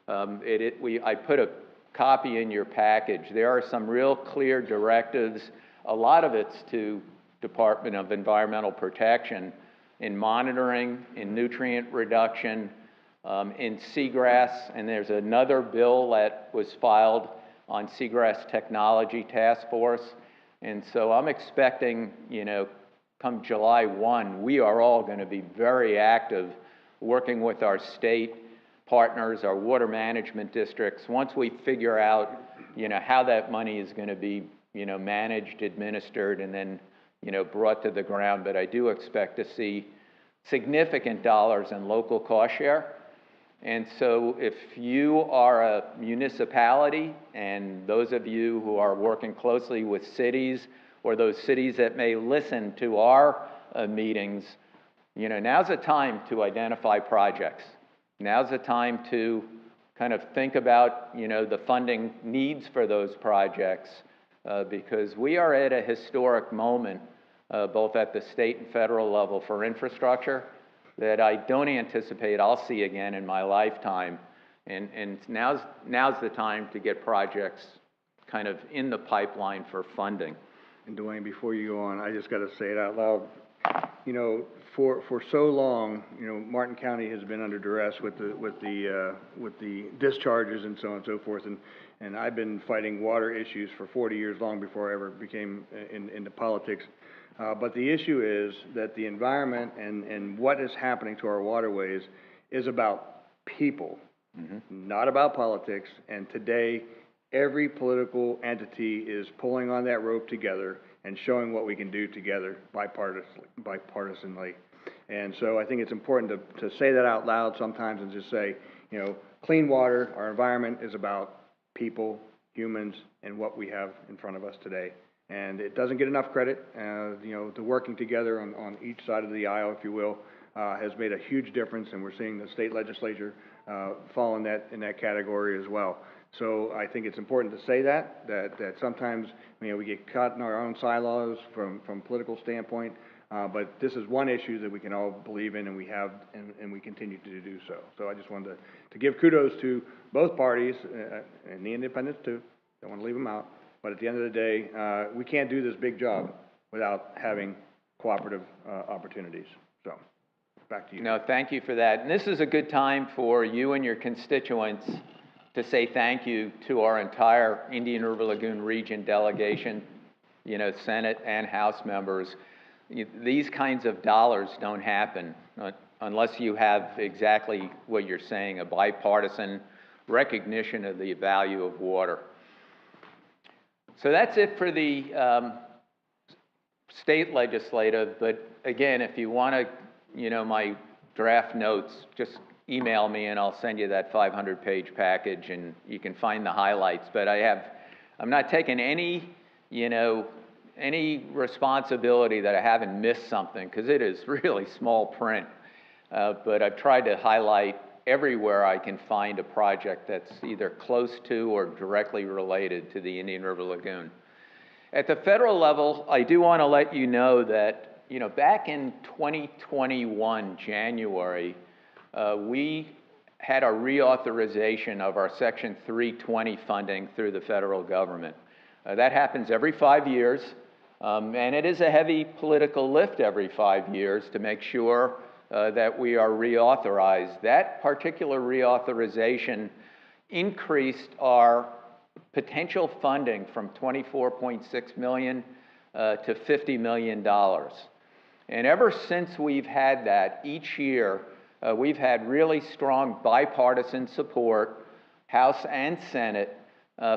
I put a copy in your package. There are some real clear directives. A lot of it's to Department of Environmental Protection in monitoring, in nutrient reduction, in seagrass, and there's another bill that was filed on Seagrass Technology Task Force. And so I'm expecting, you know, come July 1, we are all going to be very active working with our state partners, our water management districts, once we figure out, you know, how that money is going to be, you know, managed, administered, and then, you know, brought to the ground. But I do expect to see significant dollars in local cost share. And so if you are a municipality, and those of you who are working closely with cities, or those cities that may listen to our meetings, you know, now's the time to identify projects. Now's the time to kind of think about, the funding needs for those projects, because we are at a historic moment, both at the state and federal level for infrastructure that I don't anticipate I'll see again in my lifetime. And now's the time to get projects kind of in the pipeline for funding. And Dwayne, before you go on, I just got to say it out loud. For so long, Martin County has been under duress with the discharges and so on and so forth. And I've been fighting water issues for 40 years, long before I ever became into politics. But the issue is that the environment and what is happening to our waterways is about people, not about politics. And today, every political entity is pulling on that rope together and showing what we can do together bipartisanly. And so I think it's important to say that out loud sometimes and just say, clean water, our environment is about people, humans, and what we have in front of us today. And it doesn't get enough credit. The working together on each side of the aisle, if you will, has made a huge difference, and we're seeing the state legislature fall in that category as well. So I think it's important to say that sometimes we get caught in our own silos from political standpoint, but this is one issue that we can all believe in, and we have, and we continue to do so. So I just wanted to give kudos to both parties and the independents too. Don't want to leave them out. But at the end of the day, we can't do this big job without having cooperative opportunities. So, back to you. No, thank you for that. And this is a good time for you and your constituents to say thank you to our entire Indian River Lagoon region delegation, Senate and House members. These kinds of dollars don't happen unless you have exactly what you're saying, a bipartisan recognition of the value of water. So that's it for the state legislative, but again, if you want to, my draft notes, just email me and I'll send you that 500-page package and you can find the highlights. But I'm not taking any responsibility that I haven't missed something, because it is really small print. But I've tried to highlight everywhere I can find a project that's either close to or directly related to the Indian River Lagoon. At the federal level, I do want to let you know that, back in 2021, January, we had a reauthorization of our Section 320 funding through the federal government. That happens every 5 years, and it is a heavy political lift every 5 years to make sure that we are reauthorized. That particular reauthorization increased our potential funding from $24.6 million to $50 million. And ever since we've had that, each year, we've had really strong bipartisan support, House and Senate,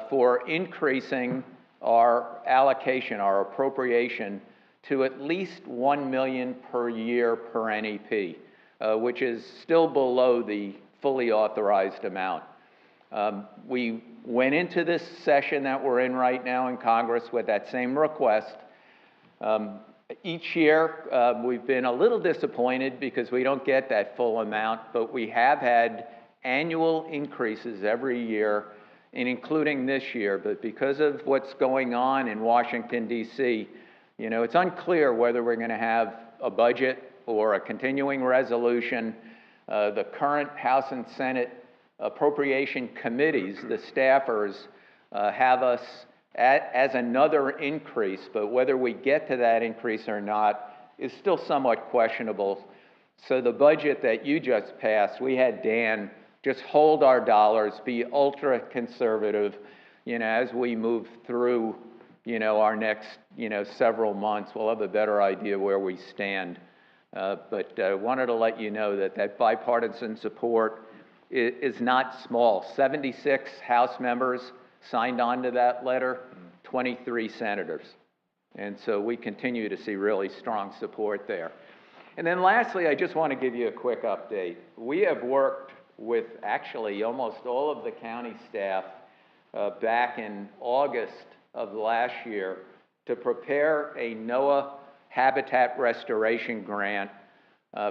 for increasing our allocation, our appropriation, to at least $1 million per year per NEP, which is still below the fully authorized amount. We went into this session that we're in right now in Congress with that same request. Each year, we've been a little disappointed because we don't get that full amount, but we have had annual increases every year, and including this year. But because of what's going on in Washington, D.C., it's unclear whether we're going to have a budget or a continuing resolution. The current House and Senate appropriation committees, the staffers, have us as another increase, but whether we get to that increase or not is still somewhat questionable. So the budget that you just passed, we had Dan just hold our dollars, be ultra conservative, as we move through our next, several months. We'll have a better idea where we stand. But I wanted to let you know that bipartisan support is not small. 76 House members signed on to that letter, 23 senators. And so we continue to see really strong support there. And then lastly, I just want to give you a quick update. We have worked with actually almost all of the county staff back in August of last year to prepare a NOAA habitat restoration grant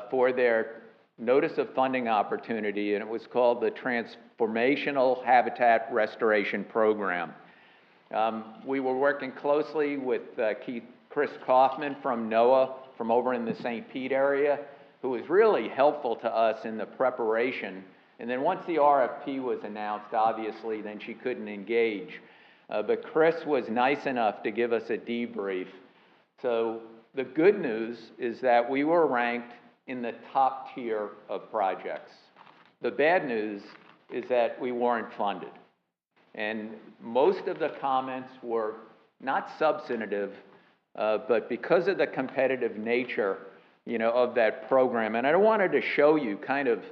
for their notice of funding opportunity, and it was called the Transformational Habitat Restoration Program. We were working closely with Chris Kaufman from NOAA, from over in the St. Pete area, who was really helpful to us in the preparation. And then once the RFP was announced, obviously, then she couldn't engage. But Chris was nice enough to give us a debrief. So the good news is that we were ranked in the top tier of projects. The bad news is that we weren't funded. And most of the comments were not substantive, but because of the competitive nature, of that program. And I wanted to show you kind of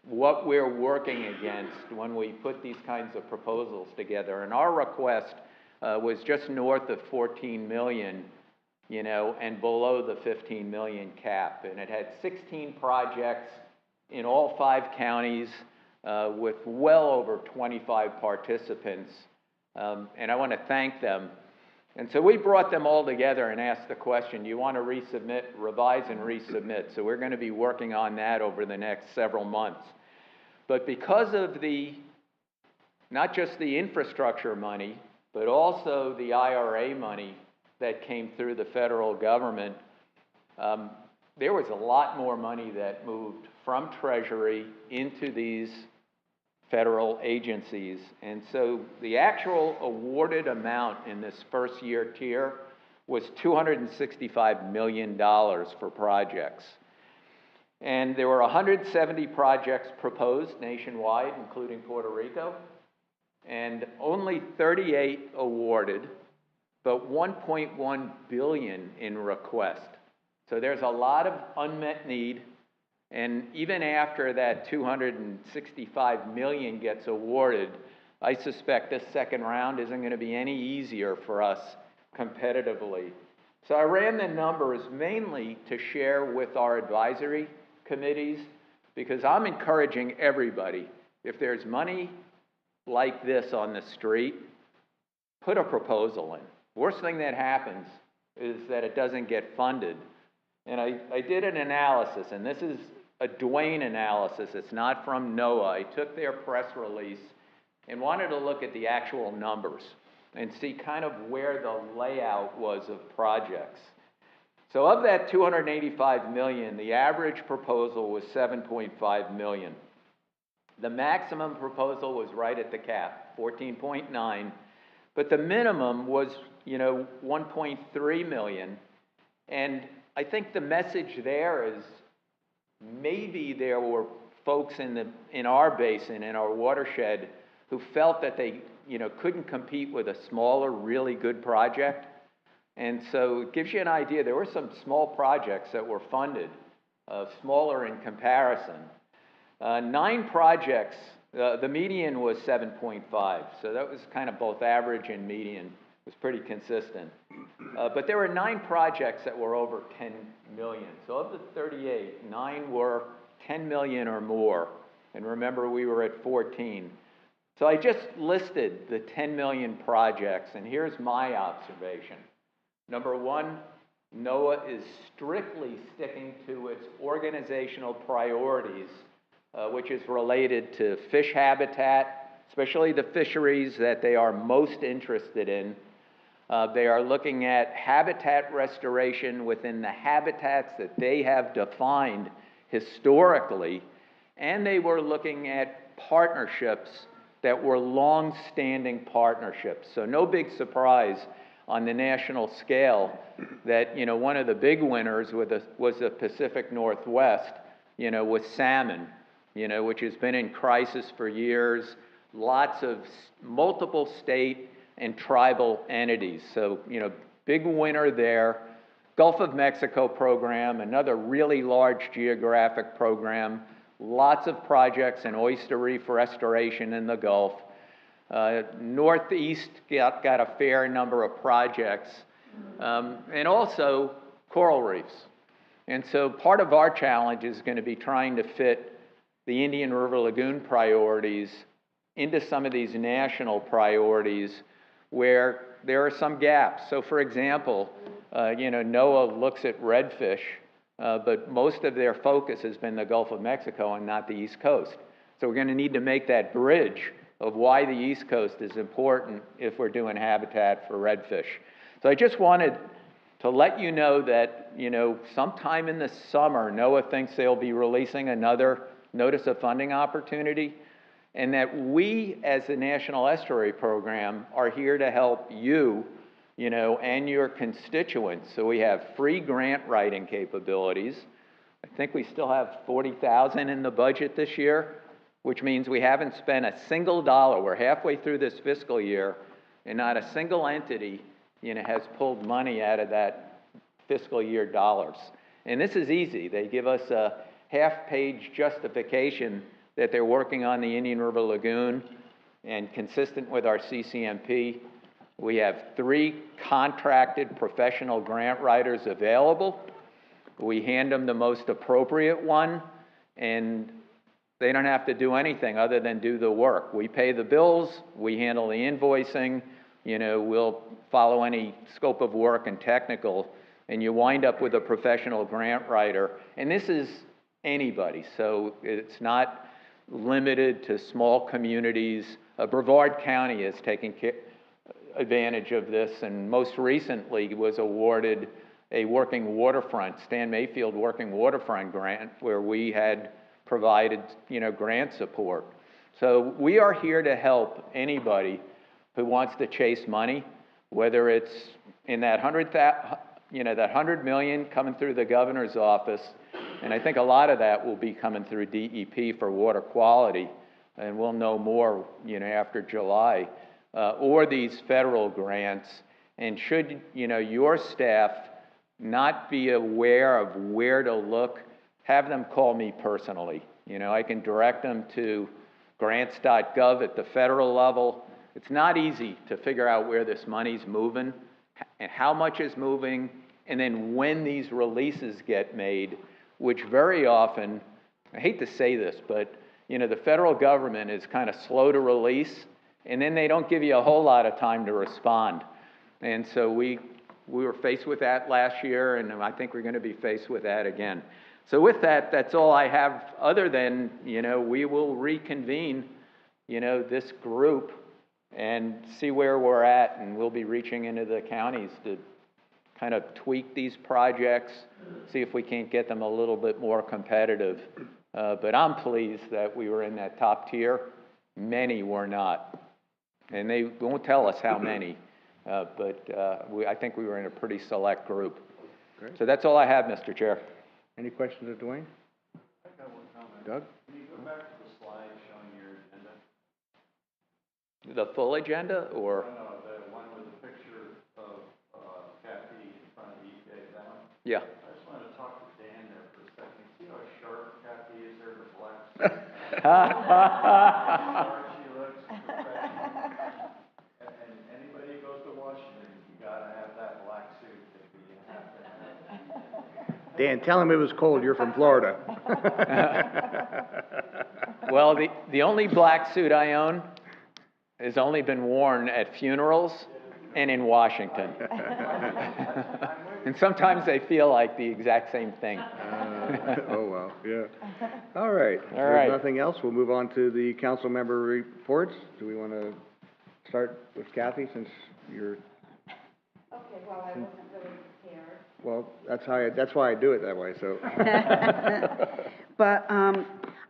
what we're working against when we put these kinds of proposals together. And our request was just north of 14 million, and below the 15 million cap. And it had 16 projects in all 5 counties with well over 25 participants. And I want to thank them. And so we brought them all together and asked the question, do you want to resubmit, revise and resubmit? So we're going to be working on that over the next several months. But because of not just the infrastructure money, but also the IRA money that came through the federal government, there was a lot more money that moved from Treasury into these federal agencies. And so the actual awarded amount in this first year tier was $265 million for projects. And there were 170 projects proposed nationwide, including Puerto Rico, and only 38 awarded, but 1.1 billion in request. So there's a lot of unmet need. And even after that 265 million gets awarded, I suspect this second round isn't going to be any easier for us competitively. So I ran the numbers mainly to share with our advisory committees, because I'm encouraging everybody, if there's money like this on the street, put a proposal in. Worst thing that happens is that it doesn't get funded. And I did an analysis, and this is a Dwayne analysis. It's not from NOAA. I took their press release and wanted to look at the actual numbers and see kind of where the layout was of projects. So of that 285 million, the average proposal was 7.5 million. The maximum proposal was right at the cap, 14.9, but the minimum was, 1.3 million. And I think the message there is maybe there were folks in our basin, in our watershed, who felt that they, couldn't compete with a smaller, really good project. And so it gives you an idea. There were some small projects that were funded, smaller in comparison. 9 projects, the median was 7.5, so that was kind of both average and median. It was pretty consistent. But there were 9 projects that were over 10 million. So of the 38, 9 were 10 million or more. And remember, we were at 14. So I just listed the 10 million projects, and here's my observation. Number 1, NOAA is strictly sticking to its organizational priorities, which is related to fish habitat, especially the fisheries that they are most interested in. They are looking at habitat restoration within the habitats that they have defined historically, and they were looking at partnerships that were long-standing partnerships. So no big surprise on the national scale that, one of the big winners was the Pacific Northwest, with salmon, which has been in crisis for years, lots of multiple state and tribal entities. So, big winner there. Gulf of Mexico program, another really large geographic program, lots of projects in oyster reef restoration in the Gulf. Northeast got a fair number of projects, and also coral reefs. And so part of our challenge is going to be trying to fit the Indian River Lagoon priorities into some of these national priorities where there are some gaps. So for example, NOAA looks at redfish but most of their focus has been the Gulf of Mexico and not the East Coast. So we're going to need to make that bridge of why the East Coast is important if we're doing habitat for redfish. So I just wanted to let you know that, sometime in the summer, NOAA thinks they'll be releasing another notice of funding opportunity, and that we, as the National Estuary Program, are here to help you, and your constituents. So we have free grant writing capabilities. I think we still have $40,000 in the budget this year, which means we haven't spent a single dollar. We're halfway through this fiscal year, and not a single entity, has pulled money out of that fiscal year dollars. And this is easy. They give us a half-page justification that they're working on the Indian River Lagoon, and consistent with our CCMP, we have 3 contracted professional grant writers available. We hand them the most appropriate one, and they don't have to do anything other than do the work. We pay the bills, we handle the invoicing, we'll follow any scope of work and technical, and you wind up with a professional grant writer. And this is anybody, so it's not limited to small communities. Brevard County is taking advantage of this, and most recently was awarded a working waterfront, Stan Mayfield Working Waterfront grant, where we had provided, grant support. So we are here to help anybody who wants to chase money, whether it's in that $100 million coming through the governor's office, and I think a lot of that will be coming through DEP for water quality, and we'll know more, after July, or these federal grants. And should, your staff not be aware of where to look, have them call me personally. I can direct them to grants.gov at the federal level. It's not easy to figure out where this money's moving and how much is moving, and then when these releases get made, which very often, I hate to say this, but the federal government is kind of slow to release, and then they don't give you a whole lot of time to respond. And so we were faced with that last year, and I think we're going to be faced with that again. So with that, that's all I have, other than, we will reconvene, this group and see where we're at, and we'll be reaching into the counties to kind of tweak these projects, see if we can't get them a little bit more competitive. But I'm pleased that we were in that top tier. Many were not. And they won't tell us how many, but I think we were in a pretty select group. Great. So that's all I have, Mr. Chair. Any questions of Dwayne? I got one comment. Doug? Can you go back to the slide showing your agenda? The full agenda, or? No, the one with the picture of Kathy in front of each day, that one? Yeah. I just wanted to talk to Dan there for a second. See how sharp Kathy is there in the black suit? How sharp she looks, professional. And anybody who goes to Washington, you gotta have that black suit to be happy. Dan, tell him it was cold. You're from Florida. Well, the only black suit I own has only been worn at funerals and in Washington. And sometimes they feel like the exact same thing. Oh, wow, yeah. All right. If All right. there's nothing else, we'll move on to the council member reports. Do we want to start with Kathy, since you're... Okay, well, I wasn't really prepared. Well, that's why I do it that way, so. But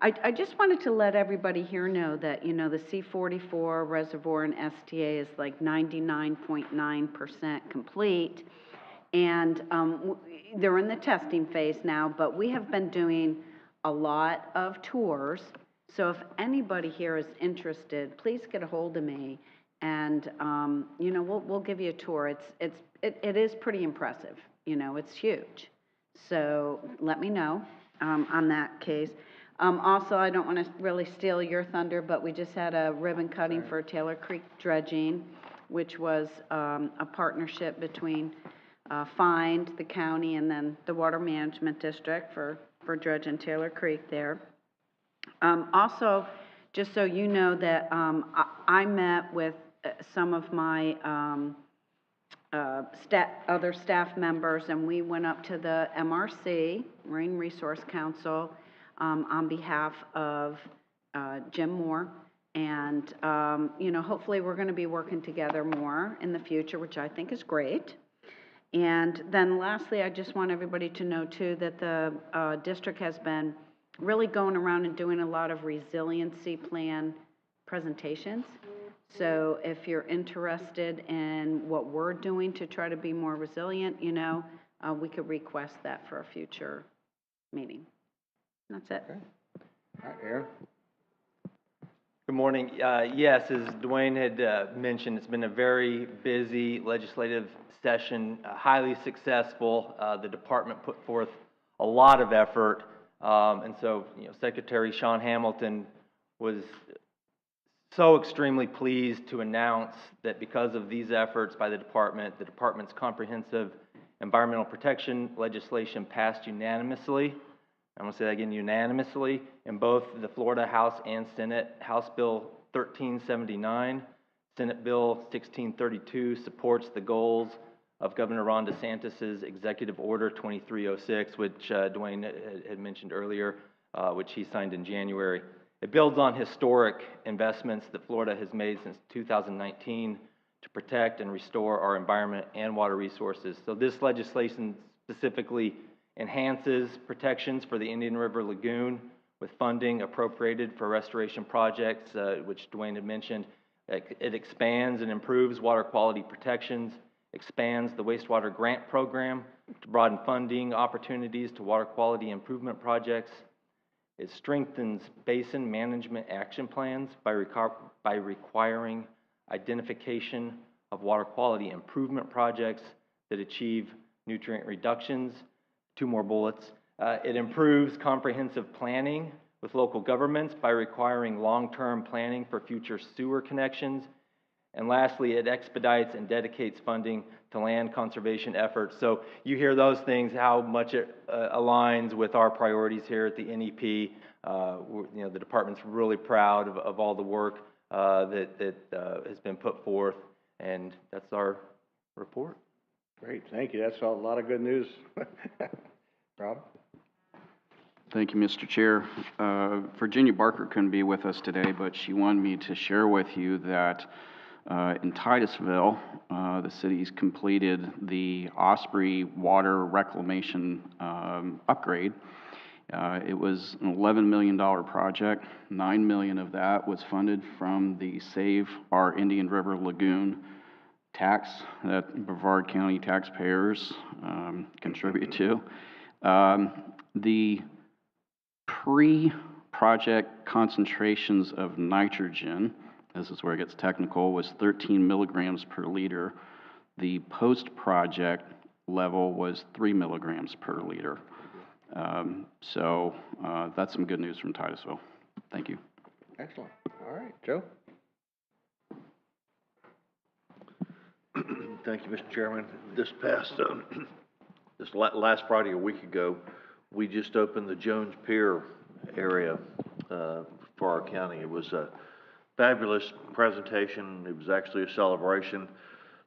I just wanted to let everybody here know that, the C-44 reservoir and STA is like 99.9% complete. And they're in the testing phase now, but we have been doing a lot of tours. So if anybody here is interested, please get a hold of me, and we'll give you a tour. It is pretty impressive. It's huge. So let me know on that case. Also, I don't want to really steal your thunder, but we just had a ribbon cutting for Taylor Creek dredging, which was a partnership between Find, the county, and then the Water Management District for dredging Taylor Creek there. Also, just so you know that I met with some of my other staff members, and we went up to the MRC, Marine Resource Council, on behalf of Jim Moore. And, hopefully we're going to be working together more in the future, which I think is great. And then lastly, I just want everybody to know too that the district has been really going around and doing a lot of resiliency plan presentations. So if you're interested in what we're doing to try to be more resilient, we could request that for a future meeting. That's it. Okay. All right, Aaron? Good morning. Yes, as Dwayne had mentioned, it's been a very busy legislative session, highly successful. The department put forth a lot of effort, and so Secretary Sean Hamilton was so extremely pleased to announce that because of these efforts by the department's comprehensive environmental protection legislation passed unanimously. I'm going to say that again, unanimously, in both the Florida House and Senate. House Bill 1379, Senate Bill 1632 supports the goals of Governor Ron DeSantis' Executive Order 2306, which Dwayne had mentioned earlier, which he signed in January. It builds on historic investments that Florida has made since 2019 to protect and restore our environment and water resources. So this legislation specifically enhances protections for the Indian River Lagoon with funding appropriated for restoration projects, which Dwayne had mentioned. It expands and improves water quality protections, expands the wastewater grant program to broaden funding opportunities to water quality improvement projects. It strengthens basin management action plans by requiring identification of water quality improvement projects that achieve nutrient reductions. 2 more bullets. It improves comprehensive planning with local governments by requiring long-term planning for future sewer connections. And lastly, it expedites and dedicates funding to land conservation efforts. So you hear those things, how much it aligns with our priorities here at the NEP. The department's really proud of all the work that has been put forth, and that's our report. Great, thank you. That's a lot of good news. Rob? Thank you, Mr. Chair. Virginia Barker couldn't be with us today, but she wanted me to share with you that in Titusville, the city's completed the Osprey Water Reclamation upgrade. It was an $11 million project. $9 million of that was funded from the Save Our Indian River Lagoon tax that Brevard County taxpayers contribute to. The pre-project concentrations of nitrogen, this is where it gets technical, was 13 milligrams per liter. The post-project level was 3 milligrams per liter. So that's some good news from Titusville. Thank you. Excellent. All right, Joe? Thank you, Mr. Chairman. This last Friday, a week ago, we just opened the Jones Pier area for our county. It was a fabulous presentation. It was actually a celebration.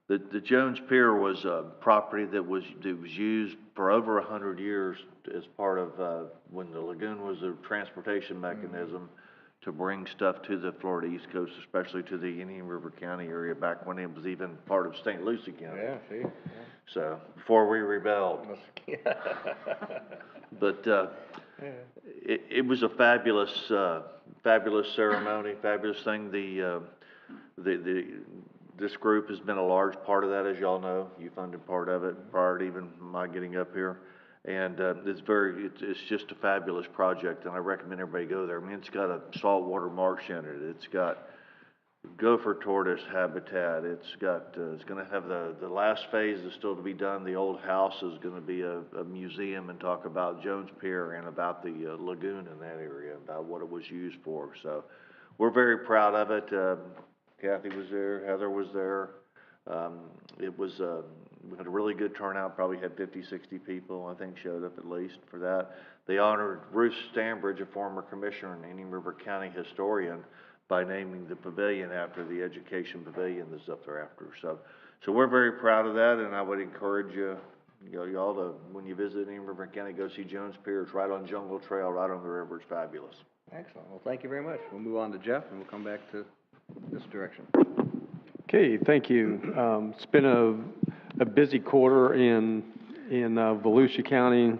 The Jones Pier was a property that was used for over 100 years as part of when the lagoon was a transportation mechanism to bring stuff to the Florida East Coast, especially to the Indian River County area back when it was even part of St. Lucie County. Yeah, see? Yeah. So, before we rebelled. But it was a fabulous ceremony, fabulous thing. This group has been a large part of that, as y'all know. You funded part of it prior to even my getting up here. And it's just a fabulous project, and I recommend everybody go there. I mean, it's got a saltwater marsh in it. It's got gopher tortoise habitat. It's going to have the last phase is still to be done. The old house is going to be a museum and talk about Jones Pier and about the lagoon in that area, about what it was used for. So we're very proud of it. Kathy was there, Heather was there. We had a really good turnout, probably had 50, 60 people, I think, showed up at least for that. They honored Ruth Stanbridge, a former commissioner and Indian River County historian, by naming the pavilion after the education pavilion that's up there after. So we're very proud of that, and I would encourage y'all to, when you visit any River County, go see Jones Pier. It's right on Jungle Trail, right on the river. It's fabulous. Excellent. Well, thank you very much. We'll move on to Jeff, and we'll come back to this direction. Okay, thank you. It's been a busy quarter in Volusia County.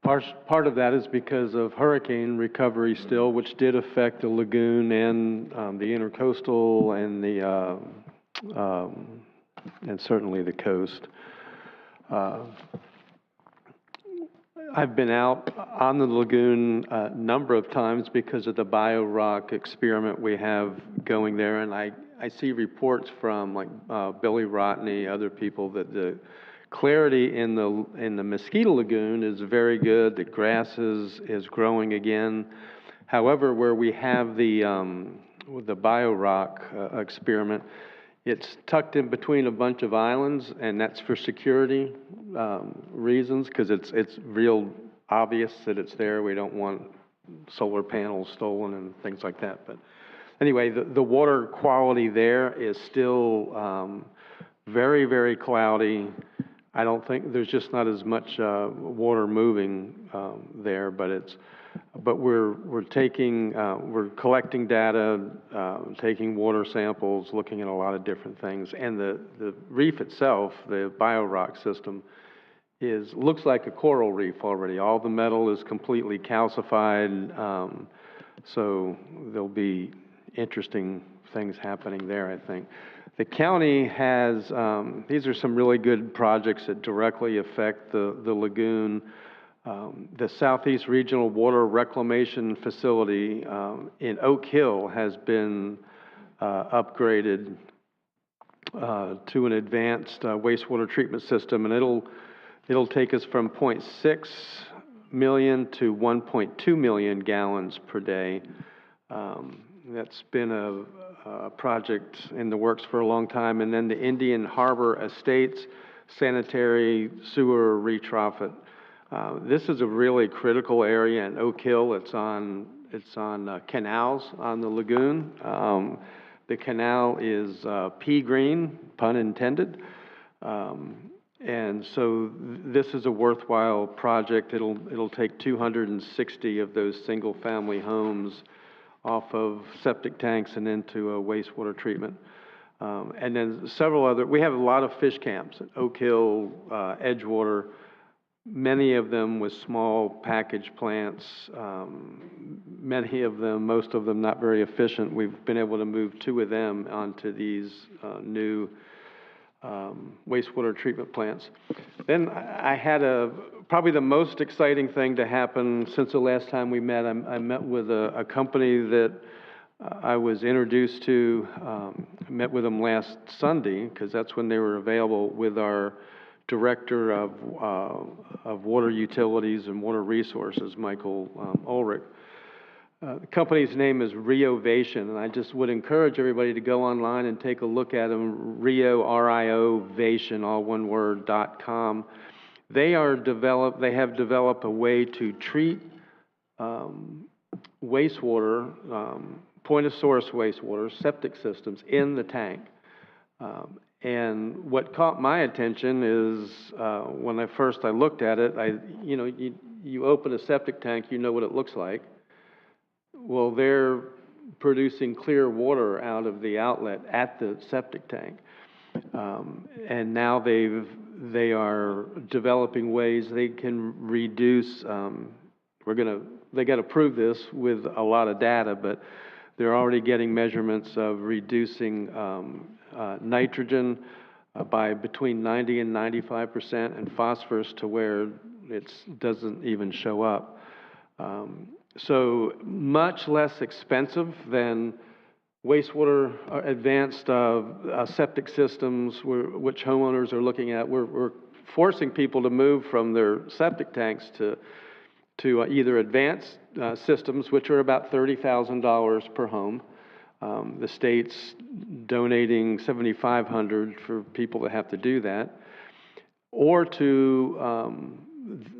Part of that is because of hurricane recovery still, which did affect the lagoon and the intercoastal and certainly the coast. I've been out on the lagoon a number of times because of the bio-rock experiment we have going there, and I see reports from like Billy Rotney, other people, that the clarity in the Mosquito Lagoon is very good. The grass is growing again. However, where we have the bio-rock experiment, it's tucked in between a bunch of islands, and that's for security reasons, because it's real obvious that it's there. We don't want solar panels stolen and things like that. But anyway, the water quality there is still very, very cloudy. I don't think there's just not as much water moving there, but we're collecting data, taking water samples, looking at a lot of different things. And the reef itself, the bio-rock system, looks like a coral reef already. All the metal is completely calcified, so there'll be interesting things happening there, I think. The county has, these are some really good projects that directly affect the lagoon. The Southeast Regional Water Reclamation Facility in Oak Hill has been upgraded to an advanced wastewater treatment system, and it'll take us from 0.6 million to 1.2 million gallons per day. That's been a project in the works for a long time. And then the Indian Harbor Estates sanitary sewer retrofit. This is a really critical area in Oak Hill. It's on canals on the lagoon. The canal is pea green, pun intended. And so this is a worthwhile project. It'll take 260 of those single-family homes off of septic tanks and into a wastewater treatment. And then several other, we have a lot of fish camps at Oak Hill, Edgewater, many of them with small package plants, most of them not very efficient. We've been able to move 2 of them onto these new wastewater treatment plants. Then I had probably the most exciting thing to happen since the last time we met. I met with a company that I was introduced to, met with them last Sunday, because that's when they were available, with our Director of Water Utilities and Water Resources, Michael Ulrich. The company's name is Riovation, and I just would encourage everybody to go online and take a look at them. Riovation, all one word, .com. They have developed a way to treat wastewater, point of source wastewater, septic systems in the tank. And what caught my attention is when I looked at it, you open a septic tank, you know what it looks like. Well, they're producing clear water out of the outlet at the septic tank. And now they are developing ways they can reduce, they got to prove this with a lot of data, but they're already getting measurements of reducing nitrogen by between 90 and 95%, and phosphorus to where it doesn't even show up. So much less expensive than wastewater advanced septic systems, which homeowners are looking at. We're forcing people to move from their septic tanks to either advanced systems, which are about $30,000 per home. The state's donating $7,500 for people that have to do that, or to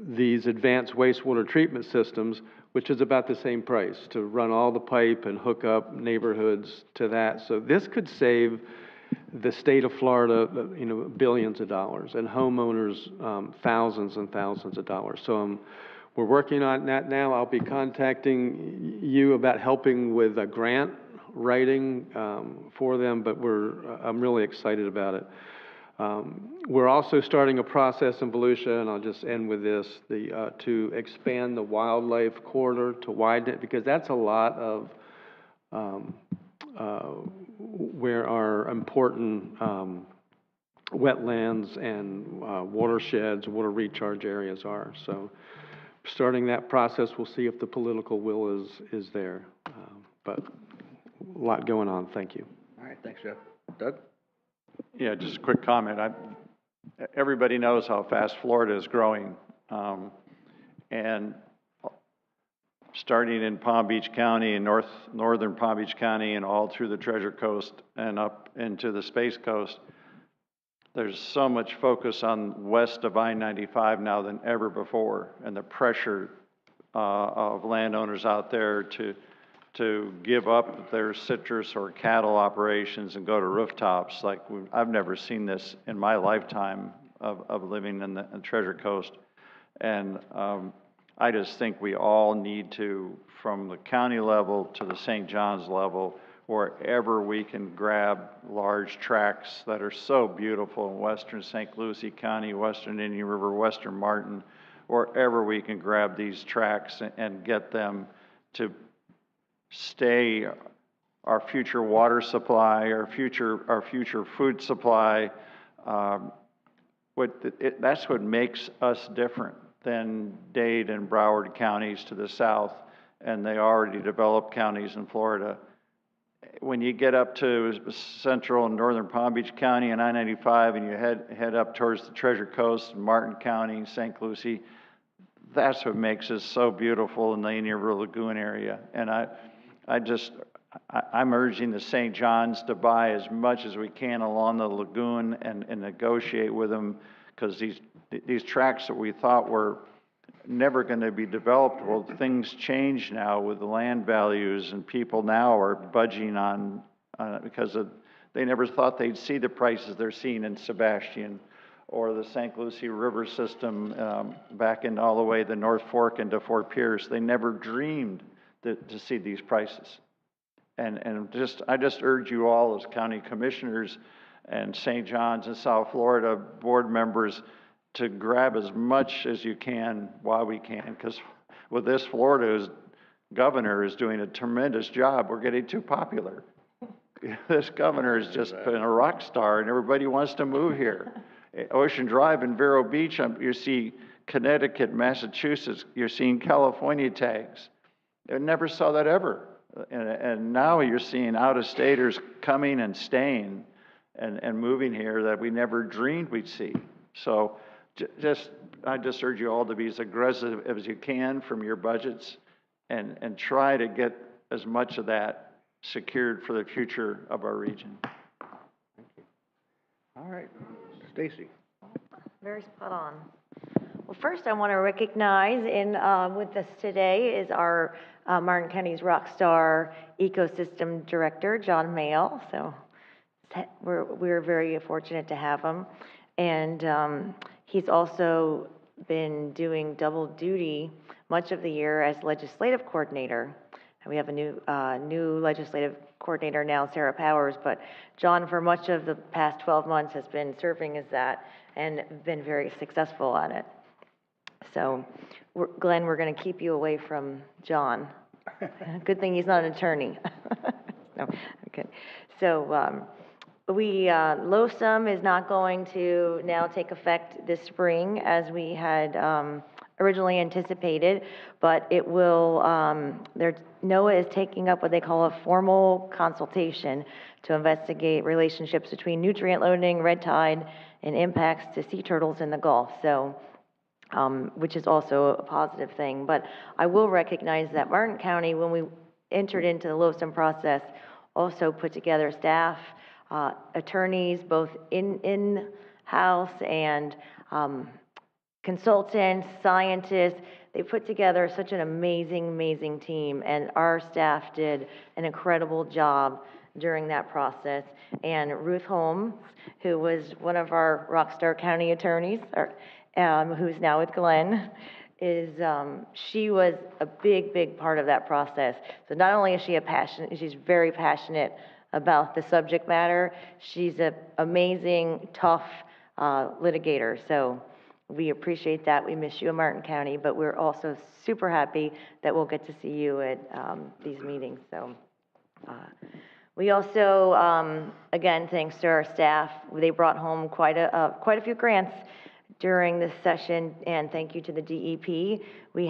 these advanced wastewater treatment systems, which is about the same price to run all the pipe and hook up neighborhoods to that. So this could save the state of Florida, billions of dollars, and homeowners, thousands and thousands of dollars. So we're working on that now. I'll be contacting you about helping with a grant writing for them, but I'm really excited about it. We're also starting a process in Volusia, and I'll just end with this, to expand the wildlife corridor, to widen it, because that's a lot of where our important wetlands and watersheds, water recharge areas are. So starting that process, we'll see if the political will is there. But a lot going on. Thank you. All right, thanks, Jeff. Doug? Yeah, just a quick comment. Everybody knows how fast Florida is growing. And starting in Palm Beach County and northern Palm Beach County and all through the Treasure Coast and up into the Space Coast, there's so much focus on west of I-95 now than ever before, and the pressure of landowners out there to give up their citrus or cattle operations and go to rooftops. Like, I've never seen this in my lifetime of living in the Treasure Coast. And I just think we all need to, from the county level to the St. John's level, wherever we can grab large tracts that are so beautiful in western St. Lucie County, western Indian River, western Martin, wherever we can grab these tracts and get them to stay our future water supply, our future food supply. That's what makes us different than Dade and Broward counties to the south and the already developed counties in Florida. When you get up to central and northern Palm Beach County and I-95 and you head up towards the Treasure Coast, Martin County, St. Lucie, that's what makes us so beautiful in the Indian River Lagoon area. And I'm urging the St. John's to buy as much as we can along the lagoon and negotiate with them, because these tracts that we thought were never going to be developed, well, things change now with the land values, and people now are budging on because they never thought they'd see the prices they're seeing in Sebastian or the St. Lucie River system back in all the way the North Fork into Fort Pierce. They never dreamed to see these prices. And I just urge you all as county commissioners and St. John's and South Florida board members to grab as much as you can while we can, because with this, Florida's governor is doing a tremendous job. We're getting too popular. This governor has just been a rock star, and everybody wants to move here. Ocean Drive and Vero Beach, you see Connecticut, Massachusetts, you're seeing California tags. I never saw that ever. And now you're seeing out-of-staters coming and staying and moving here that we never dreamed we'd see. So I just urge you all to be as aggressive as you can from your budgets and try to get as much of that secured for the future of our region. Thank you. All right, Stacy. Very spot on. Well, first I want to recognize with us today is our Martin County's rock star ecosystem director, John Mayle. So we're very fortunate to have him. And he's also been doing double duty much of the year as legislative coordinator. And we have a new legislative coordinator now, Sarah Powers, but John, for much of the past 12 months, has been serving as that and been very successful at it. So, Glenn, we're going to keep you away from John. Good thing he's not an attorney. No, okay. So, LOSUM is not going to now take effect this spring as we had originally anticipated, but it will, NOAA is taking up what they call a formal consultation to investigate relationships between nutrient loading, red tide, and impacts to sea turtles in the Gulf. So, which is also a positive thing. But I will recognize that Martin County, when we entered into the LOSUM process, also put together staff, attorneys, both in-house and consultants, scientists, they put together such an amazing, amazing team, and our staff did an incredible job during that process. And Ruth Holmes, who was one of our Rockstar County attorneys, who's now with Glenn, she was a big, big part of that process. So not only is she's very passionate about the subject matter, she's an amazing, tough litigator. So we appreciate that. We miss you in Martin County, but we're also super happy that we'll get to see you at these meetings. So we also, again, thanks to our staff, they brought home quite a few grants during this session, and thank you to the DEP. We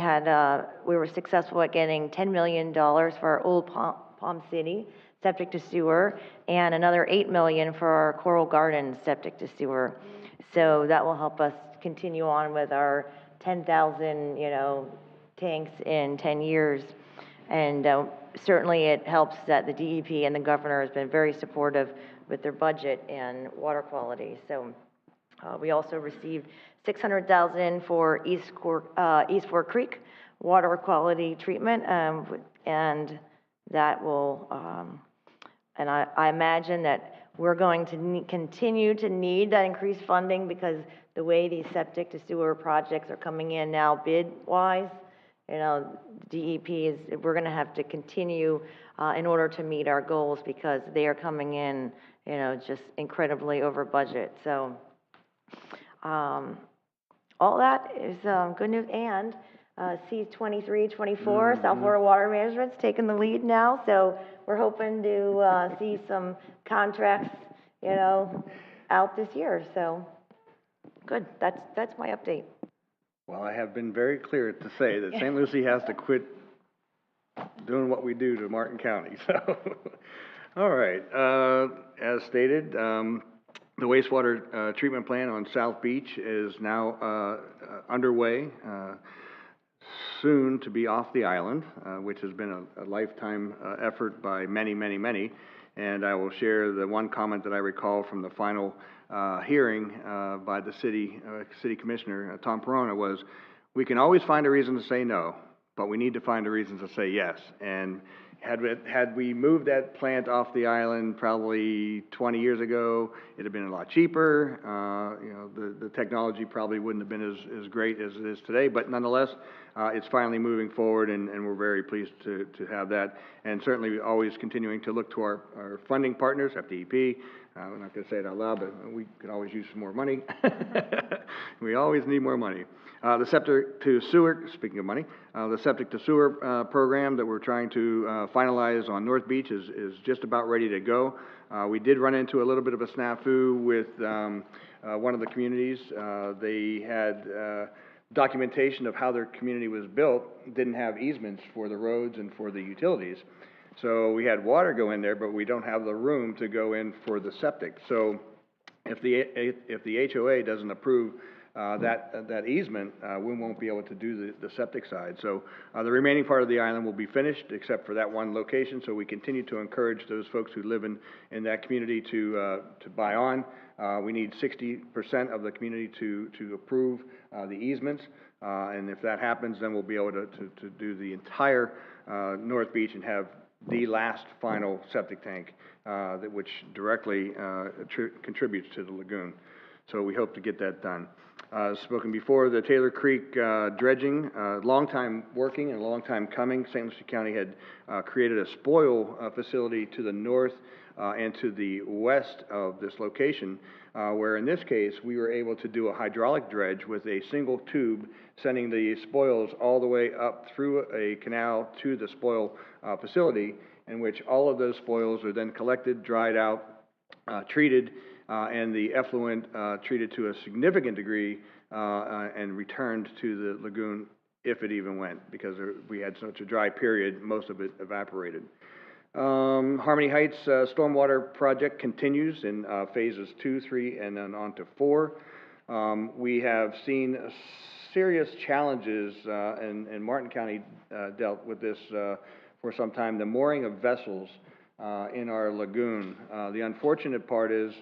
were successful at getting $10 million for our Old Palm City septic to sewer, and another $8 million for our Coral Gardens septic to sewer. So that will help us continue on with our 10,000, tanks in 10 years. And certainly it helps that the DEP and the governor has been very supportive with their budget and water quality. So we also received $600,000 for East Fork Creek water quality treatment, and that will, and I imagine that we're going to continue to need that increased funding because the way these septic to sewer projects are coming in now bid-wise, DEP we're going to have to continue in order to meet our goals because they are coming in, just incredibly over budget. So all that is good news. And C2324, South Florida Water Management's taking the lead now. So we're hoping to see some contracts, out this year. So good. That's my update. Well, I have been very clear to say that St. Lucie has to quit doing what we do to Martin County. So, all right. As stated, the wastewater treatment plant on South Beach is now underway, soon to be off the island, which has been a lifetime effort by many, many, many. And I will share the one comment that I recall from the final hearing by the city commissioner, Tom Perona, was, we can always find a reason to say no, but we need to find a reason to say yes. And had we moved that plant off the island probably 20 years ago, it'd have been a lot cheaper. The technology probably wouldn't have been as great as it is today, but nonetheless, it's finally moving forward, and we're very pleased to have that. And certainly always continuing to look to our funding partners, FDEP. I'm not going to say it out loud, but we could always use some more money. We always need more money. The septic to sewer, speaking of money, the septic to sewer program that we're trying to finalize on North Beach is just about ready to go. We did run into a little bit of a snafu with one of the communities. They had documentation of how their community was built, didn't have easements for the roads and for the utilities. So we had water go in there, but we don't have the room to go in for the septic. So if the HOA doesn't approve that easement, we won't be able to do the septic side. So the remaining part of the island will be finished, except for that one location. So we continue to encourage those folks who live in that community to buy on. We need 60% of the community to approve the easements, and if that happens, then we'll be able to do the entire North Beach and have the last final septic tank, which directly contributes to the lagoon. So we hope to get that done. Spoken before, the Taylor Creek dredging, long time working and a long time coming. St. Lucie County had created a spoil facility to the north and to the west of this location, where in this case we were able to do a hydraulic dredge with a single tube sending the spoils all the way up through a canal to the spoil facility, in which all of those spoils are then collected, dried out, treated, and the effluent treated to a significant degree and returned to the lagoon, if it even went, because we had such a dry period, most of it evaporated. Harmony Heights stormwater project continues in phases 2, 3, and then on to 4. We have seen serious challenges, and Martin County dealt with this for some time, the mooring of vessels in our lagoon. The unfortunate part is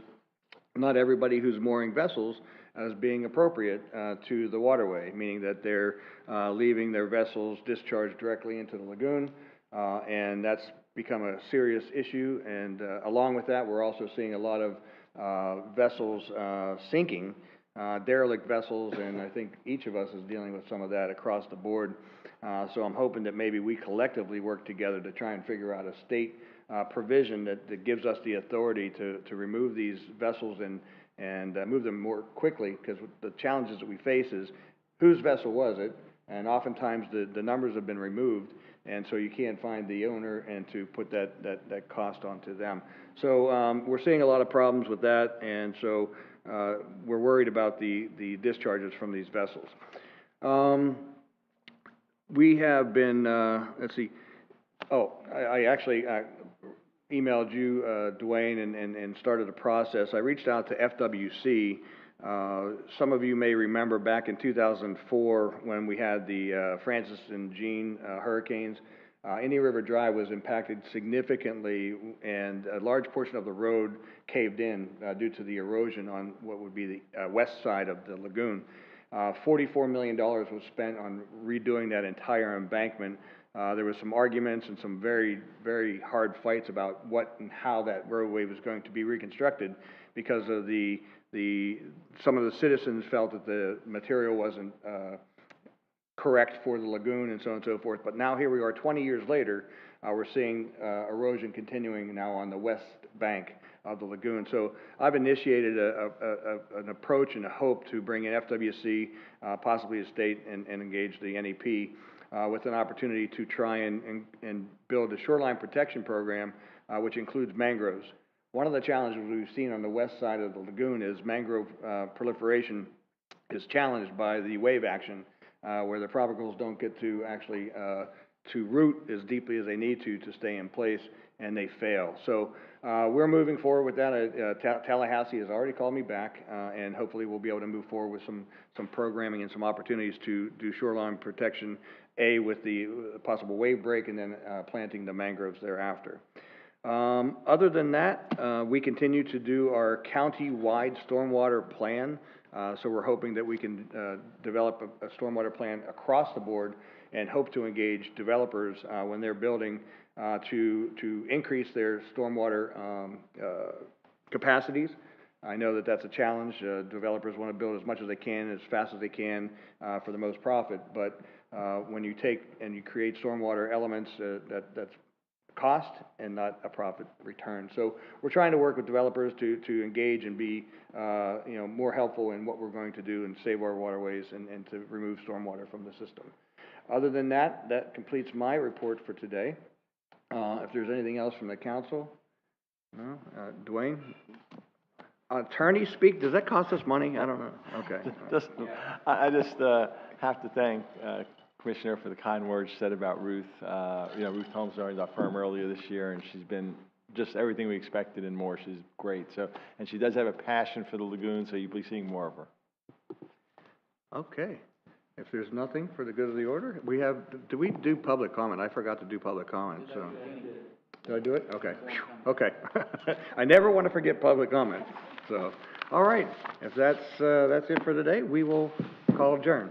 not everybody who's mooring vessels as being appropriate to the waterway, meaning that they're leaving their vessels discharged directly into the lagoon, and that's become a serious issue. And along with that, we're also seeing a lot of vessels sinking, derelict vessels, and I think each of us is dealing with some of that across the board. So I'm hoping that maybe we collectively work together to try and figure out a state provision that gives us the authority to remove these vessels and move them more quickly, because the challenges that we face is whose vessel was it, and oftentimes the numbers have been removed, and so you can't find the owner and to put that cost onto them. So we're seeing a lot of problems with that, and so we're worried about the discharges from these vessels. We have been, let's see, I actually emailed you, Dwayne, and started a process. I reached out to FWC. Some of you may remember back in 2004 when we had the Francis and Jean hurricanes. Indian River Drive was impacted significantly, and a large portion of the road caved in due to the erosion on what would be the west side of the lagoon. $44 million was spent on redoing that entire embankment. There was some arguments and some very, very hard fights about what and how that roadway was going to be reconstructed, because of some of the citizens felt that the material wasn't correct for the lagoon and so on and so forth. But now here we are 20 years later, we're seeing erosion continuing now on the west bank of the lagoon. So I've initiated an approach and a hope to bring in FWC, possibly the state, and engage the NEP with an opportunity to try and build a shoreline protection program, which includes mangroves. One of the challenges we've seen on the west side of the lagoon is mangrove proliferation is challenged by the wave action, where the propagals don't get to actually to root as deeply as they need to stay in place, and they fail. So we're moving forward with that. Tallahassee has already called me back, and hopefully we'll be able to move forward with some programming and some opportunities to do shoreline protection, with the possible wave break, and then planting the mangroves thereafter. Other than that, we continue to do our county-wide stormwater plan. So we're hoping that we can develop a stormwater plan across the board, and hope to engage developers when they're building to increase their stormwater capacities. I know that that's a challenge. Developers want to build as much as they can, as fast as they can, for the most profit. But when you take and you create stormwater elements, that's cost and not a profit return. So we're trying to work with developers to engage and be more helpful in what we're going to do and save our waterways and to remove stormwater from the system. Other than that, that completes my report for today. If there's anything else from the council, no? Dwayne? Attorney speak, does that cost us money? I don't know. Okay. I just have to thank Commissioner for the kind words said about Ruth. Ruth Holmes joined our firm earlier this year, and she's been just everything we expected and more. She's great. And she does have a passion for the lagoon, so you'll be seeing more of her. Okay. If there's nothing for the good of the order, do we do public comment? I forgot to do public comment, so. Did I do it? Okay. Okay. I never want to forget public comment. So, all right. If that's it for today, we will call adjourn.